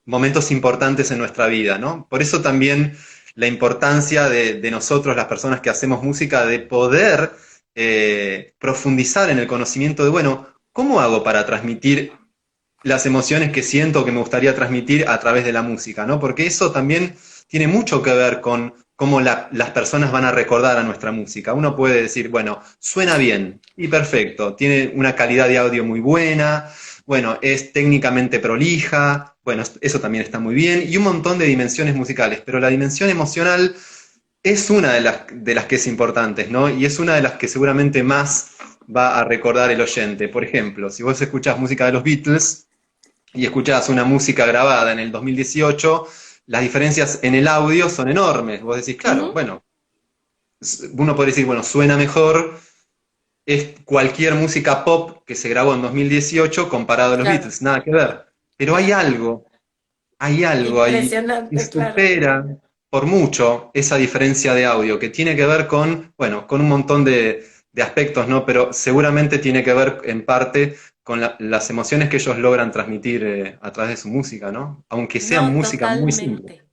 B: Momentos importantes en nuestra vida, ¿no? Por eso también la importancia de nosotros, las personas que hacemos música, de poder profundizar en el conocimiento de, bueno, ¿cómo hago para transmitir las emociones que siento que me gustaría transmitir a través de la música, ¿no? Porque eso también tiene mucho que ver con cómo las personas van a recordar a nuestra música. Uno puede decir, bueno, suena bien y perfecto, tiene una calidad de audio muy buena, bueno, es técnicamente prolija, bueno, eso también está muy bien, y un montón de dimensiones musicales, pero la dimensión emocional es una de las que es importante, ¿no? Y es una de las que seguramente más va a recordar el oyente. Por ejemplo, si vos escuchás música de los Beatles, y escuchás una música grabada en el 2018, las diferencias en el audio son enormes. Vos decís, claro,
A: Ujú.
B: bueno, uno puede decir, bueno, suena mejor es cualquier música pop que se grabó en 2018 comparado a los
A: Claro,
B: Beatles, nada que ver. Pero
A: claro.
B: hay algo ahí que
A: Impresionante, claro.
B: supera por mucho esa diferencia de audio, que tiene que ver con, bueno, con un montón de aspectos, ¿no? Pero seguramente tiene que ver en parte con las emociones que ellos logran transmitir a través de su música, ¿no? Aunque sea
A: No,
B: música muy simple.
A: totalmente.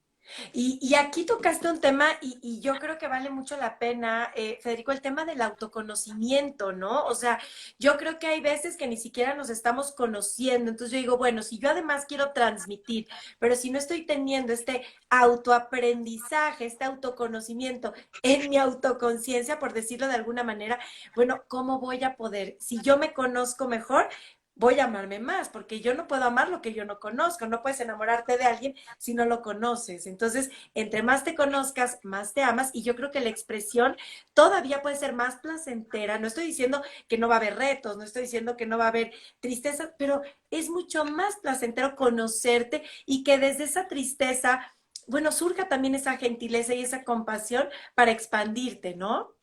A: Y aquí tocaste un tema y yo creo que vale mucho la pena, Federico, el tema del autoconocimiento, ¿no? O sea, yo creo que hay veces que ni siquiera nos estamos conociendo. Entonces yo digo, bueno, si yo además quiero transmitir, pero si no estoy teniendo este autoaprendizaje, este autoconocimiento en mi autoconciencia, por decirlo de alguna manera, bueno, ¿cómo voy a poder? Si yo me conozco mejor, voy a amarme más, porque yo no puedo amar lo que yo no conozco. No puedes enamorarte de alguien si no lo conoces. Entonces, entre más te conozcas, más te amas y yo creo que la expresión todavía puede ser más placentera. No estoy diciendo que no va a haber retos, no estoy diciendo que no va a haber tristeza, pero es mucho más placentero conocerte y que desde esa tristeza, bueno, surja también esa gentileza y esa compasión para expandirte, ¿no?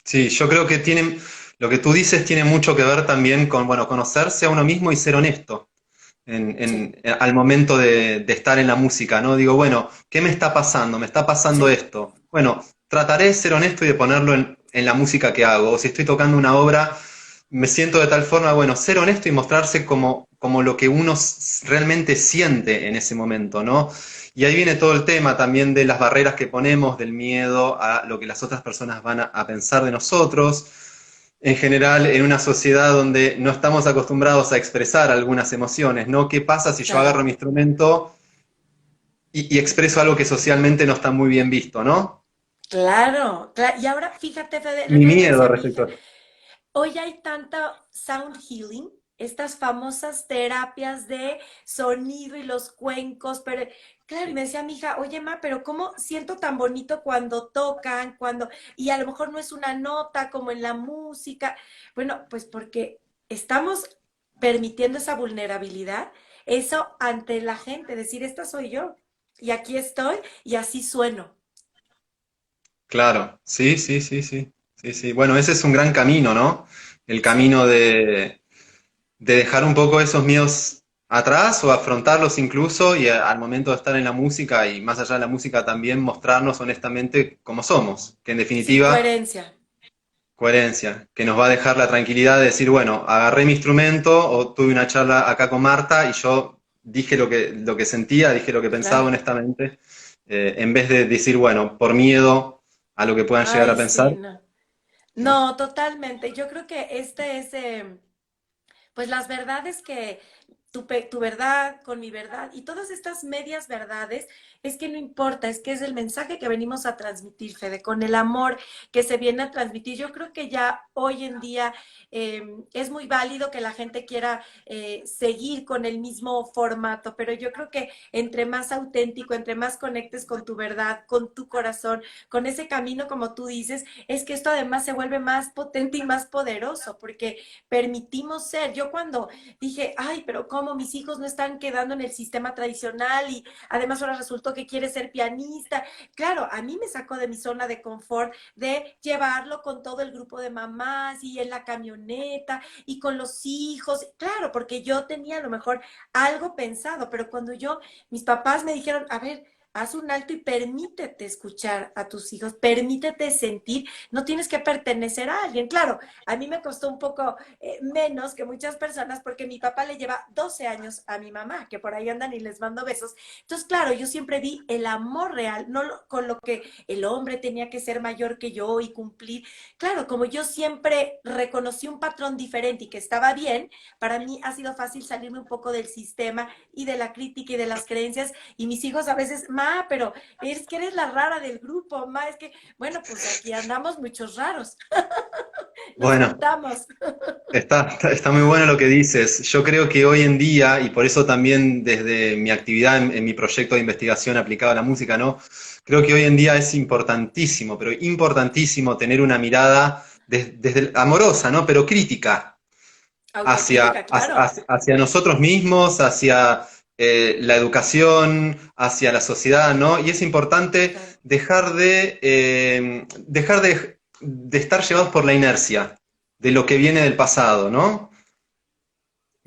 B: Sí, yo creo que lo que tú dices tiene mucho que ver también con, bueno, conocerse a uno mismo y ser honesto.
A: Sí,
B: Al momento de estar en la música, ¿no? Digo, bueno, ¿qué me está pasando? Me está pasando
A: sí,
B: esto. Bueno, trataré de ser honesto y de ponerlo en la música que hago. O si estoy tocando una obra, me siento de tal forma, bueno, ser honesto y mostrarse como lo que uno realmente siente en ese momento, ¿no? Y ahí viene todo el tema también de las barreras que ponemos, del miedo a lo que las otras personas van a pensar de nosotros en general en una sociedad donde no estamos acostumbrados a expresar algunas emociones, ¿no? ¿Qué pasa si yo
A: claro,
B: agarro mi instrumento y expreso algo que socialmente no está muy bien visto, ¿no?
A: claro, claro. Y ahora fíjate, Fede, el
B: Mi
A: otro día me
B: miedo
A: decía mi
B: respecto
A: hija,
B: a eso.
A: hoy hay tanta sound healing, estas famosas terapias de sonido y los cuencos, pero claro, y me decía mi hija, oye, ma, pero ¿cómo siento tan bonito cuando tocan, y a lo mejor no es una nota como en la música? Bueno, pues porque estamos permitiendo esa vulnerabilidad, eso ante la gente, decir, esta soy yo, y aquí estoy, y así sueno.
B: Claro, sí, sí, sí, sí. Sí, sí. Bueno, ese es un gran camino, ¿no? El
A: Sí.
B: camino de dejar un poco esos miedos atrás o afrontarlos incluso y al momento de estar en la música y más allá de la música también mostrarnos honestamente como somos, que en
A: Sí,
B: definitiva
A: coherencia.
B: coherencia, que nos va a dejar la tranquilidad de decir, bueno, agarré mi instrumento o tuve una charla acá con Marta y yo dije lo que sentía, dije lo que pensaba
A: Claro.
B: honestamente, en vez de decir, bueno, por miedo a lo que puedan llegar a
A: Ay,
B: pensar,
A: sí, no.
B: ¿no?
A: No, totalmente. Yo creo que este es, pues las verdades que tu verdad con mi verdad y todas estas medias verdades, es que no importa, es que es el mensaje que venimos a transmitir, Fede, con el amor que se viene a transmitir. Yo creo que ya hoy en día es muy válido que la gente quiera seguir con el mismo formato, pero yo creo que entre más auténtico, entre más conectes con tu verdad, con tu corazón, con ese camino, como tú dices, es que esto además se vuelve más potente y más poderoso, porque permitimos ser. Yo cuando dije, ay, pero cómo mis hijos no están quedando en el sistema tradicional y además ahora resultó que quiere ser pianista. Claro, a mí me sacó de mi zona de confort de llevarlo con todo el grupo de mamás y en la camioneta y con los hijos. Claro, porque yo tenía a lo mejor algo pensado, pero cuando mis papás me dijeron, a ver, haz un alto y permítete escuchar a tus hijos, permítete sentir, no tienes que pertenecer a alguien. Claro, a mí me costó un poco menos que muchas personas porque mi papá le lleva 12 años a mi mamá, que por ahí andan y les mando besos. Entonces, claro, yo siempre vi el amor real, no con lo que el hombre tenía que ser mayor que yo y cumplir. Claro, como yo siempre reconocí un patrón diferente y que estaba bien, para mí ha sido fácil salirme un poco del sistema y de la crítica y de las creencias. Y mis hijos a veces, ma, pero es que eres la rara del grupo, ma, es que, bueno, pues aquí andamos muchos raros. Nos
B: Bueno,
A: juntamos.
B: está muy bueno lo que dices. Yo creo que hoy en día, y por eso también desde mi actividad en mi proyecto de investigación aplicada a la música, ¿no? Creo que hoy en día es importantísimo, pero importantísimo tener una mirada desde amorosa, ¿no? Pero crítica
A: Autocrítica, claro.
B: hacia nosotros mismos, hacia la educación, hacia la sociedad, ¿no? Y es importante
A: Claro.
B: dejar de estar llevados por la inercia de lo que viene del pasado, ¿no?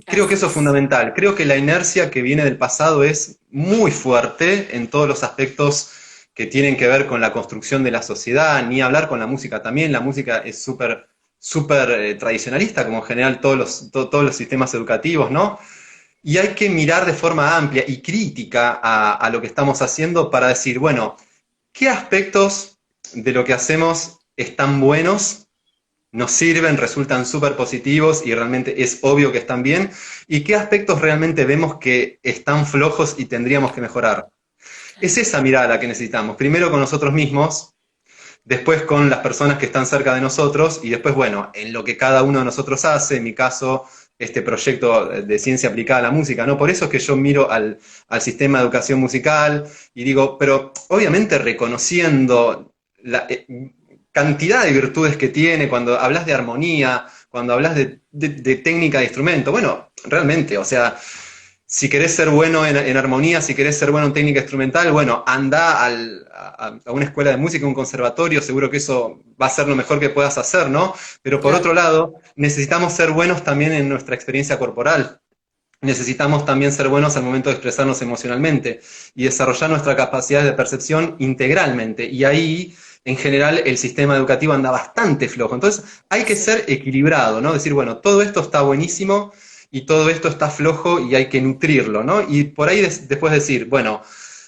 B: Creo que
A: Así
B: eso es
A: es.
B: fundamental. Creo que la inercia que viene del pasado es muy fuerte en todos los aspectos que tienen que ver con la construcción de la sociedad, ni hablar con la música también. La música es súper tradicionalista, como en general todos los sistemas educativos, ¿no? Y hay que mirar de forma amplia y crítica a lo que estamos haciendo para decir, bueno, ¿qué aspectos de lo que hacemos están buenos, nos sirven, resultan súper positivos y realmente es obvio que están bien? ¿Y qué aspectos realmente vemos que están flojos y tendríamos que mejorar? Es
A: Claro.
B: esa mirada la que necesitamos. Primero con nosotros mismos, después con las personas que están cerca de nosotros y después, bueno, en lo que cada uno de nosotros hace, en mi caso, este proyecto de ciencia aplicada a la música, ¿no? Por eso es que yo miro al sistema de educación musical y digo, pero obviamente reconociendo la cantidad de virtudes que tiene cuando hablas de armonía, cuando hablas de técnica de instrumento, bueno, realmente, o sea, si querés ser bueno en armonía, si querés ser bueno en técnica instrumental, bueno, anda a una escuela de música, un conservatorio, seguro que eso va a ser lo mejor que puedas hacer, ¿no? Pero por otro
A: Claro.
B: lado, necesitamos ser buenos también en nuestra experiencia corporal. Necesitamos también ser buenos al momento de expresarnos emocionalmente y desarrollar nuestra capacidad de percepción integralmente. Y ahí, en general, el sistema educativo anda bastante flojo. Entonces, hay que
A: Sí.
B: ser equilibrado, ¿no? Decir, bueno, todo esto está buenísimo y todo esto está flojo y hay que nutrirlo, ¿no? Y por ahí después decir, bueno,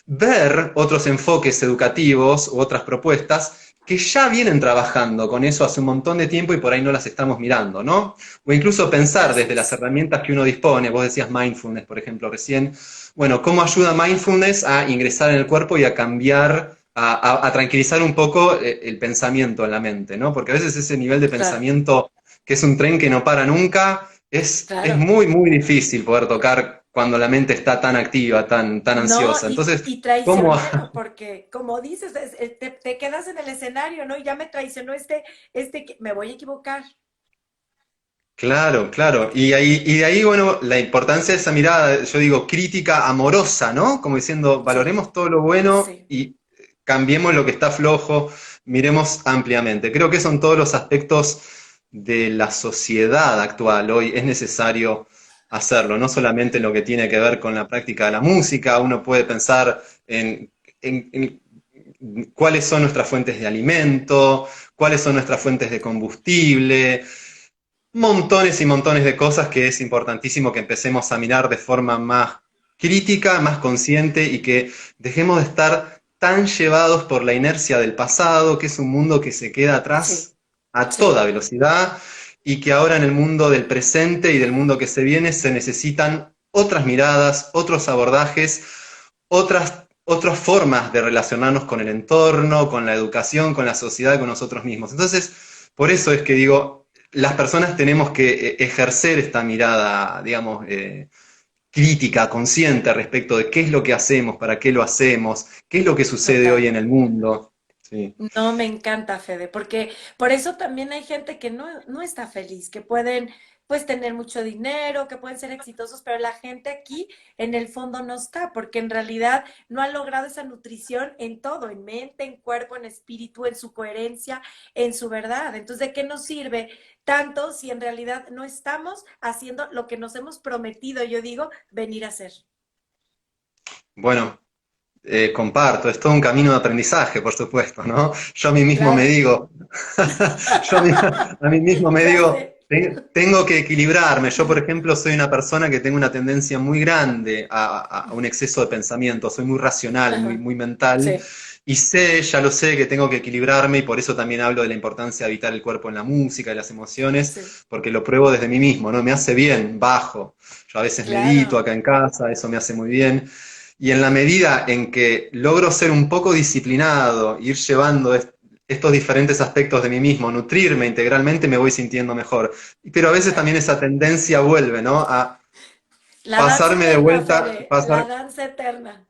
B: ver otros enfoques educativos u otras propuestas que ya vienen trabajando con eso hace un montón de tiempo y por ahí no las estamos mirando, ¿no? O incluso pensar
A: Así
B: desde las
A: es.
B: herramientas que uno dispone, vos decías mindfulness, por ejemplo, recién, bueno, ¿cómo ayuda mindfulness a ingresar en el cuerpo y a cambiar, a tranquilizar un poco el pensamiento en la mente, ¿no? Porque a veces ese nivel de
A: Claro.
B: pensamiento, que es un tren que no para nunca, es
A: Claro.
B: muy, muy difícil poder tocar cuando la mente está tan activa, tan
A: No,
B: ansiosa. Entonces,
A: y
B: ¿cómo?
A: traicionero, porque como dices, te quedas en el escenario, ¿no? Y ya me traicionó me voy a equivocar.
B: Claro,
A: Me voy a
B: claro.
A: equivocar.
B: Y de ahí, bueno, la importancia de esa mirada, yo digo, crítica amorosa, ¿no? Como diciendo,
A: Sí,
B: valoremos todo lo bueno
A: sí.
B: y cambiemos lo que está flojo, miremos ampliamente. Creo que son todos los aspectos de la sociedad actual. Hoy es necesario hacerlo, no solamente en lo que tiene que ver con la práctica de la música, uno puede pensar en cuáles son nuestras fuentes de alimento, cuáles son nuestras fuentes de combustible, montones y montones de cosas que es importantísimo que empecemos a mirar de forma más crítica, más consciente y que dejemos de estar tan llevados por la inercia del pasado, que es un mundo que se queda
A: Sí,
B: atrás a
A: sí,
B: toda velocidad y que ahora en el mundo del presente y del mundo que se viene se necesitan otras miradas, otros abordajes, otras formas de relacionarnos con el entorno, con la educación, con la sociedad, con nosotros mismos. Entonces, por eso es que digo, las personas tenemos que ejercer esta mirada, digamos, crítica, consciente respecto de qué es lo que hacemos, para qué lo hacemos, qué es lo que sucede hoy
A: Total.
B: en el mundo. Sí.
A: No, me encanta, Fede, porque por eso también hay gente que no está feliz, que pueden pues tener mucho dinero, que pueden ser exitosos, pero la gente aquí en el fondo no está, porque en realidad no ha logrado esa nutrición en todo, en mente, en cuerpo, en espíritu, en su coherencia, en su verdad. Entonces, ¿de qué nos sirve tanto si en realidad no estamos haciendo lo que nos hemos prometido, yo digo, venir a hacer?
B: Bueno, comparto, es todo un camino de aprendizaje, por supuesto, ¿no? Yo a mí mismo me
A: Claro,
B: digo, a mí mismo me
A: ya
B: digo,
A: sé.
B: tengo que equilibrarme. Yo, por ejemplo, soy una persona que tengo una tendencia muy grande a un exceso de pensamiento, soy muy racional,
A: Ajá.
B: muy mental,
A: Sí,
B: y sé, ya lo sé, que tengo que equilibrarme y por eso también hablo de la importancia de habitar el cuerpo en la música y las
A: sí,
B: emociones, porque lo pruebo desde mí mismo, ¿no? Me hace bien, bajo. Yo a veces medito
A: claro.
B: acá en casa, eso me hace muy bien. Y en la medida en que logro ser un poco disciplinado, ir llevando estos diferentes aspectos de mí mismo, nutrirme integralmente, me voy sintiendo mejor. Pero a veces también esa tendencia vuelve, ¿no? A
A: La danza
B: pasarme de
A: eterna,
B: vuelta,
A: Fede, la
B: pasar,
A: danza eterna.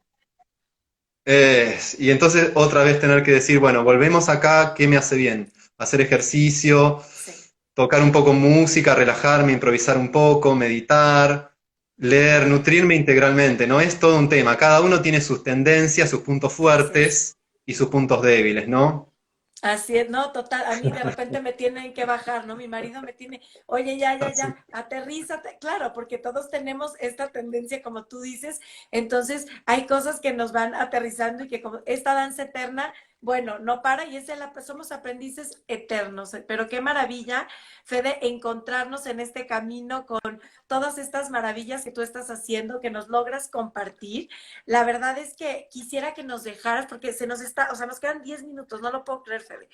B: y entonces otra vez tener que decir, bueno, volvemos acá, ¿qué me hace bien? Hacer ejercicio,
A: Sí,
B: tocar un poco música, relajarme, improvisar un poco, meditar, leer,
A: claro,
B: nutrirme integralmente, ¿no? Es todo un tema. Cada uno tiene sus tendencias, sus puntos
A: así es.
B: fuertes y sus puntos débiles, ¿no?
A: Así es, no, total, a mí de repente me tienen que bajar, ¿no? Mi marido me tiene, oye, ya, ya,
B: Así.
A: ya, aterrízate, claro, porque todos tenemos esta tendencia, como tú dices, entonces hay cosas que nos van aterrizando y que como esta danza eterna, bueno, no para y somos aprendices eternos, pero qué maravilla, Fede, encontrarnos en este camino con todas estas maravillas que tú estás haciendo, que nos logras compartir. La verdad es que quisiera que nos dejaras, porque se nos está, o sea, nos quedan 10 minutos, no lo puedo creer, Fede,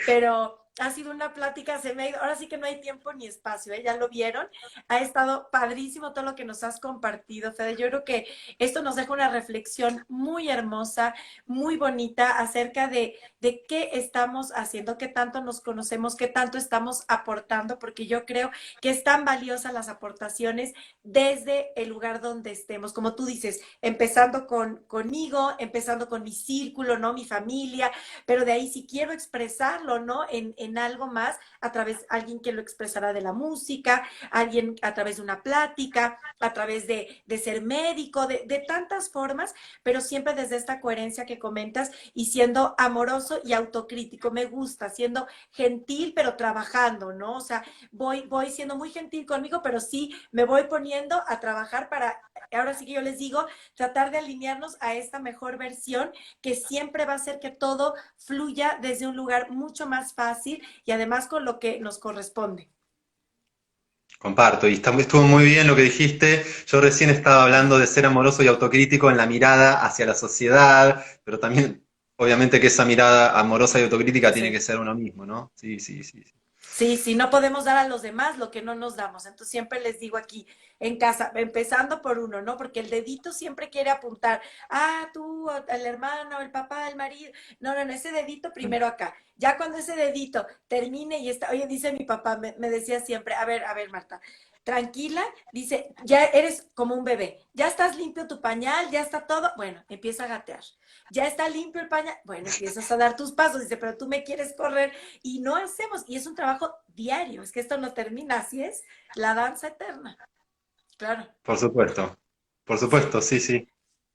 A: pero ha sido una plática, se me ha ido, ahora sí que no hay tiempo ni espacio, ¿eh? Ya lo vieron, ha estado padrísimo todo lo que nos has compartido, Fede, yo creo que esto nos deja una reflexión muy hermosa, muy bonita acerca de qué estamos haciendo, qué tanto nos conocemos, qué tanto estamos aportando, porque yo creo que es tan valiosa las aportaciones desde el lugar donde estemos, como tú dices, empezando conmigo, empezando con mi círculo, ¿no? Mi familia, pero de ahí si quiero expresarlo, ¿no? En algo más, a través, alguien que lo expresará de la música, alguien a través de una plática, a través de ser médico, de tantas formas, pero siempre desde esta coherencia que comentas y siendo amoroso y autocrítico. Me gusta, siendo gentil, pero trabajando, ¿no? O sea, voy siendo muy gentil conmigo, pero sí me voy poniendo a trabajar para, ahora sí que yo les digo, tratar de alinearnos a esta mejor versión que siempre va a hacer que todo fluya desde un lugar mucho más fácil y además con lo que nos corresponde.
B: Comparto, y estuvo muy bien lo que dijiste. Yo recién estaba hablando de ser amoroso y autocrítico en la mirada hacia la sociedad, pero también, obviamente, que esa mirada amorosa y autocrítica tiene que
A: Sí.
B: ser uno mismo, ¿no? Sí, sí, sí. Sí.
A: Sí, sí, no podemos dar a los demás lo que no nos damos. Entonces siempre les digo aquí en casa, empezando por uno, ¿no? Porque el dedito siempre quiere apuntar, tú, el hermano, el papá, el marido. No, no, no, ese dedito primero acá. Ya cuando ese dedito termine y está, oye, dice mi papá, me decía siempre, a ver, Marta, tranquila, dice, ya eres como un bebé, ya estás limpio tu pañal, ya está todo, bueno, empieza a gatear. Ya está limpio el pañal, bueno, empiezas a dar tus pasos, dice, pero tú me quieres correr y no hacemos, y es un trabajo diario, es que esto no termina, así es la danza eterna, claro,
B: Por
A: sí.
B: supuesto, sí, sí.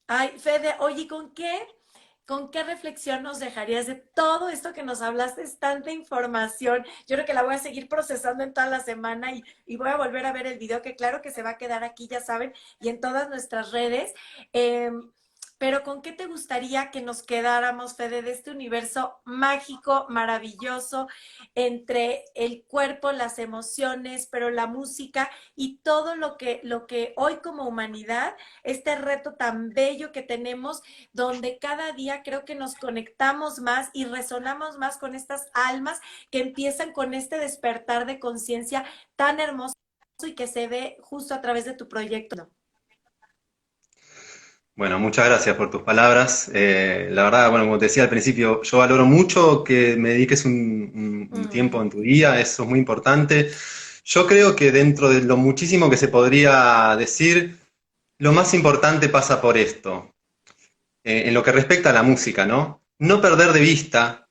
A: Ay, Fede, oye, con qué reflexión nos dejarías de todo esto que nos hablaste? Es tanta información, yo creo que la voy a seguir procesando en toda la semana y voy a volver a ver el video, que claro que se va a quedar aquí, ya saben, y en todas nuestras redes. Eh, pero ¿con qué te gustaría que nos quedáramos, Fede, de este universo mágico, maravilloso, entre el cuerpo, las emociones, pero la música y todo lo que hoy como humanidad, este reto tan bello que tenemos, donde cada día creo que nos conectamos más y resonamos más con estas almas que empiezan con este despertar de conciencia tan hermoso y que se ve justo a través de tu proyecto?
B: Bueno, muchas gracias por tus palabras. La verdad, bueno, como te decía al principio, yo valoro mucho que me dediques un tiempo
A: Mm,
B: en tu día, eso es muy importante. Yo creo que dentro de lo muchísimo que se podría decir, lo más importante pasa por esto, en lo que respecta a la música, ¿no? No perder de vista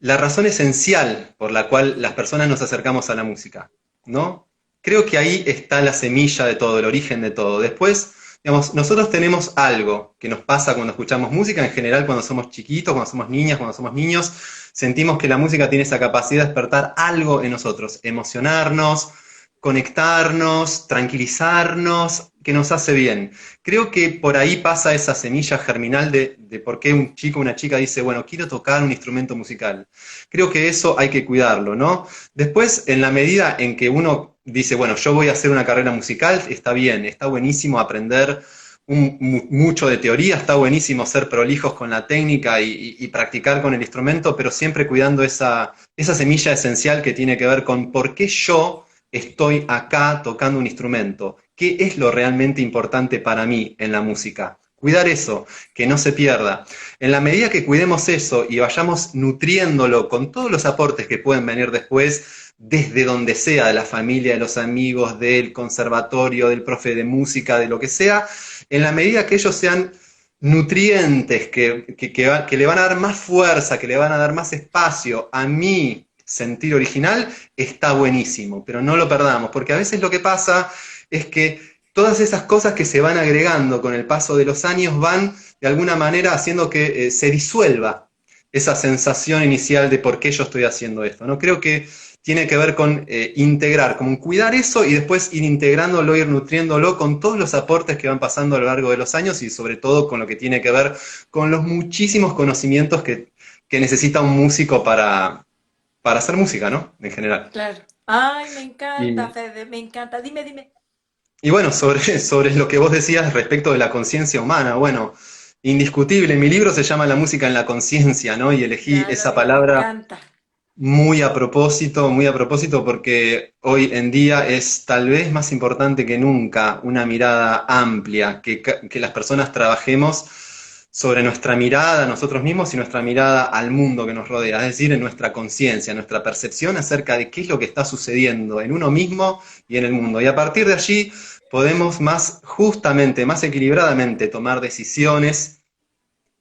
B: la razón esencial por la cual las personas nos acercamos a la música, ¿no? Creo que ahí está la semilla de todo, el origen de todo. Después, digamos, nosotros tenemos algo que nos pasa cuando escuchamos música, en general cuando somos chiquitos, cuando somos niñas, cuando somos niños, sentimos que la música tiene esa capacidad de despertar algo en nosotros, emocionarnos, conectarnos, tranquilizarnos, que nos hace bien. Creo que por ahí pasa esa semilla germinal de por qué un chico o una chica dice, bueno, quiero tocar un instrumento musical. Creo que eso hay que cuidarlo, ¿no? Después, en la medida en que uno dice, bueno, yo voy a hacer una carrera musical, está bien, está buenísimo aprender mucho de teoría, está buenísimo ser prolijos con la técnica y practicar con el instrumento, pero siempre cuidando esa semilla esencial que tiene que ver con por qué yo estoy acá tocando un instrumento, qué es lo realmente importante para mí en la música. Cuidar eso, que no se pierda. En la medida que cuidemos eso y vayamos nutriéndolo con todos los aportes que pueden venir después, desde donde sea, de la familia, de los amigos, del conservatorio, del profe de música, de lo que sea, en la medida que ellos sean nutrientes, que le van a dar más fuerza, que le van a dar más espacio a mi sentir original, está buenísimo, pero no lo perdamos, porque a veces lo que pasa es que todas esas cosas que se van agregando con el paso de los años van de alguna manera haciendo que se disuelva esa sensación inicial de por qué yo estoy haciendo esto, ¿no? Creo que tiene que ver con integrar, como cuidar eso y después ir integrándolo, ir nutriéndolo con todos los aportes que van pasando a lo largo de los años y sobre todo con lo que tiene que ver con los muchísimos conocimientos que necesita un músico para hacer música, ¿no? En general.
A: claro. Ay, me encanta,
B: Y,
A: Fede, me encanta. Dime, dime.
B: y bueno, sobre lo que vos decías respecto de la conciencia humana, bueno, indiscutible, mi libro se llama La música en la conciencia, ¿no? Y elegí
A: Ya lo
B: esa
A: vi, me
B: palabra
A: encanta.
B: muy a propósito, porque hoy en día es tal vez más importante que nunca una mirada amplia, que las personas trabajemos sobre nuestra mirada a nosotros mismos y nuestra mirada al mundo que nos rodea, es decir, en nuestra conciencia, nuestra percepción acerca de qué es lo que está sucediendo en uno mismo y en el mundo. Y a partir de allí podemos más justamente, más equilibradamente tomar decisiones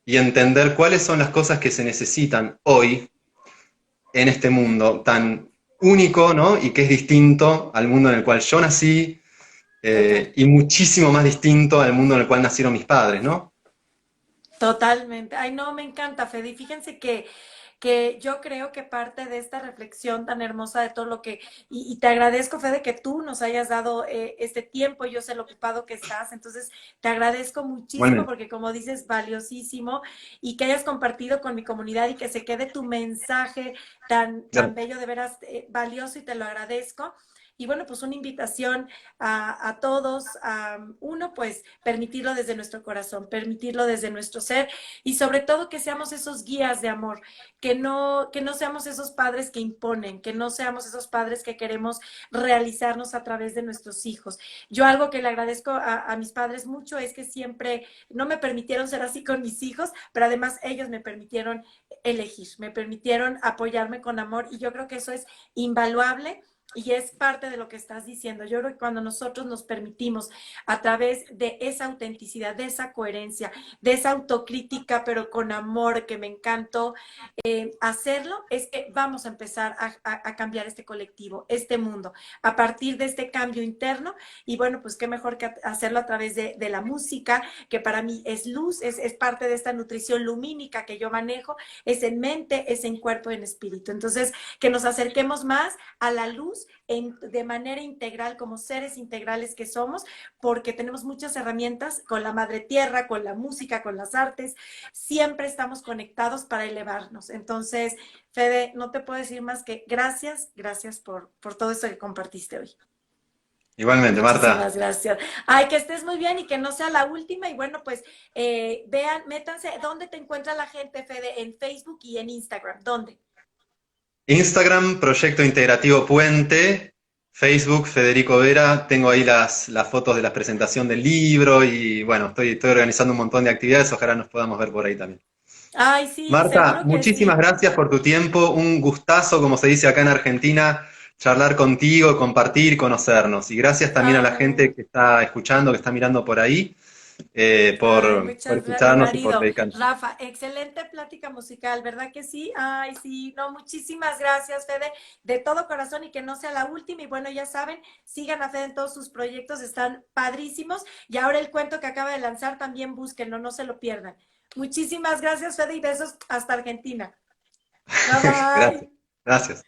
B: y entender cuáles son las cosas que se necesitan hoy en este mundo tan único, ¿no? Y que es distinto al mundo en el cual yo nací
A: Total.
B: y muchísimo más distinto al mundo en el cual nacieron mis padres, ¿no?
A: Totalmente. Ay, no, me encanta, Fede. Y fíjense que yo creo que parte de esta reflexión tan hermosa de todo lo que, y te agradezco, Fede, que tú nos hayas dado este tiempo, yo sé lo ocupado que estás, entonces te agradezco muchísimo
B: Igualmente.
A: porque como dices, valiosísimo, y que hayas compartido con mi comunidad y que se quede tu mensaje tan bello, de veras valioso y te lo agradezco. Y bueno, pues una invitación a todos, a uno, pues permitirlo desde nuestro corazón, permitirlo desde nuestro ser y sobre todo que seamos esos guías de amor, que no seamos esos padres que imponen, que no seamos esos padres que queremos realizarnos a través de nuestros hijos. Yo algo que le agradezco a mis padres mucho es que siempre no me permitieron ser así con mis hijos, pero además ellos me permitieron elegir, me permitieron apoyarme con amor y yo creo que eso es invaluable y es parte de lo que estás diciendo. Yo creo que cuando nosotros nos permitimos a través de esa autenticidad, de esa coherencia, de esa autocrítica, pero con amor, que me encantó hacerlo, es que vamos a empezar a cambiar este colectivo, este mundo, a partir de este cambio interno. Y bueno, pues qué mejor que hacerlo a través de la música, que para mí es luz, es parte de esta nutrición lumínica que yo manejo, es en mente, es en cuerpo, en espíritu. Entonces, que nos acerquemos más a la luz de manera integral, como seres integrales que somos, porque tenemos muchas herramientas con la madre tierra, con la música, con las artes, siempre estamos conectados para elevarnos. Entonces, Fede, no te puedo decir más que gracias, gracias por todo esto que compartiste hoy.
B: Igualmente, Marta.
A: Muchísimas gracias. Ay, que estés muy bien y que no sea la última. Y bueno, pues vean, métanse, ¿dónde te encuentra la gente, Fede? En Facebook y en Instagram. ¿Dónde?
B: Instagram, Proyecto Integrativo Puente. Facebook, Federico Vera, tengo ahí las fotos de la presentación del libro y bueno, estoy organizando un montón de actividades, ojalá nos podamos ver por ahí también.
A: Ay, sí,
B: Marta,
A: seguro que
B: muchísimas
A: sí.
B: gracias por tu tiempo, un gustazo, como se dice acá en Argentina, charlar contigo, compartir, conocernos. Y gracias también a la
A: Ah,
B: gente que está escuchando, que está mirando por ahí,
A: ay,
B: por
A: muchas gracias. Mi
B: escucharnos y por
A: marido,
B: dedicarnos.
A: Rafa, excelente plática musical, ¿verdad que sí? Ay, sí, no, muchísimas gracias, Fede, de todo corazón y que no sea la última. Y bueno, ya saben, sigan a Fede en todos sus proyectos, están padrísimos. Y ahora el cuento que acaba de lanzar también búsquenlo, no se lo pierdan. Muchísimas gracias, Fede, y besos hasta Argentina. Bye
B: Gracias,
A: bye.
B: gracias.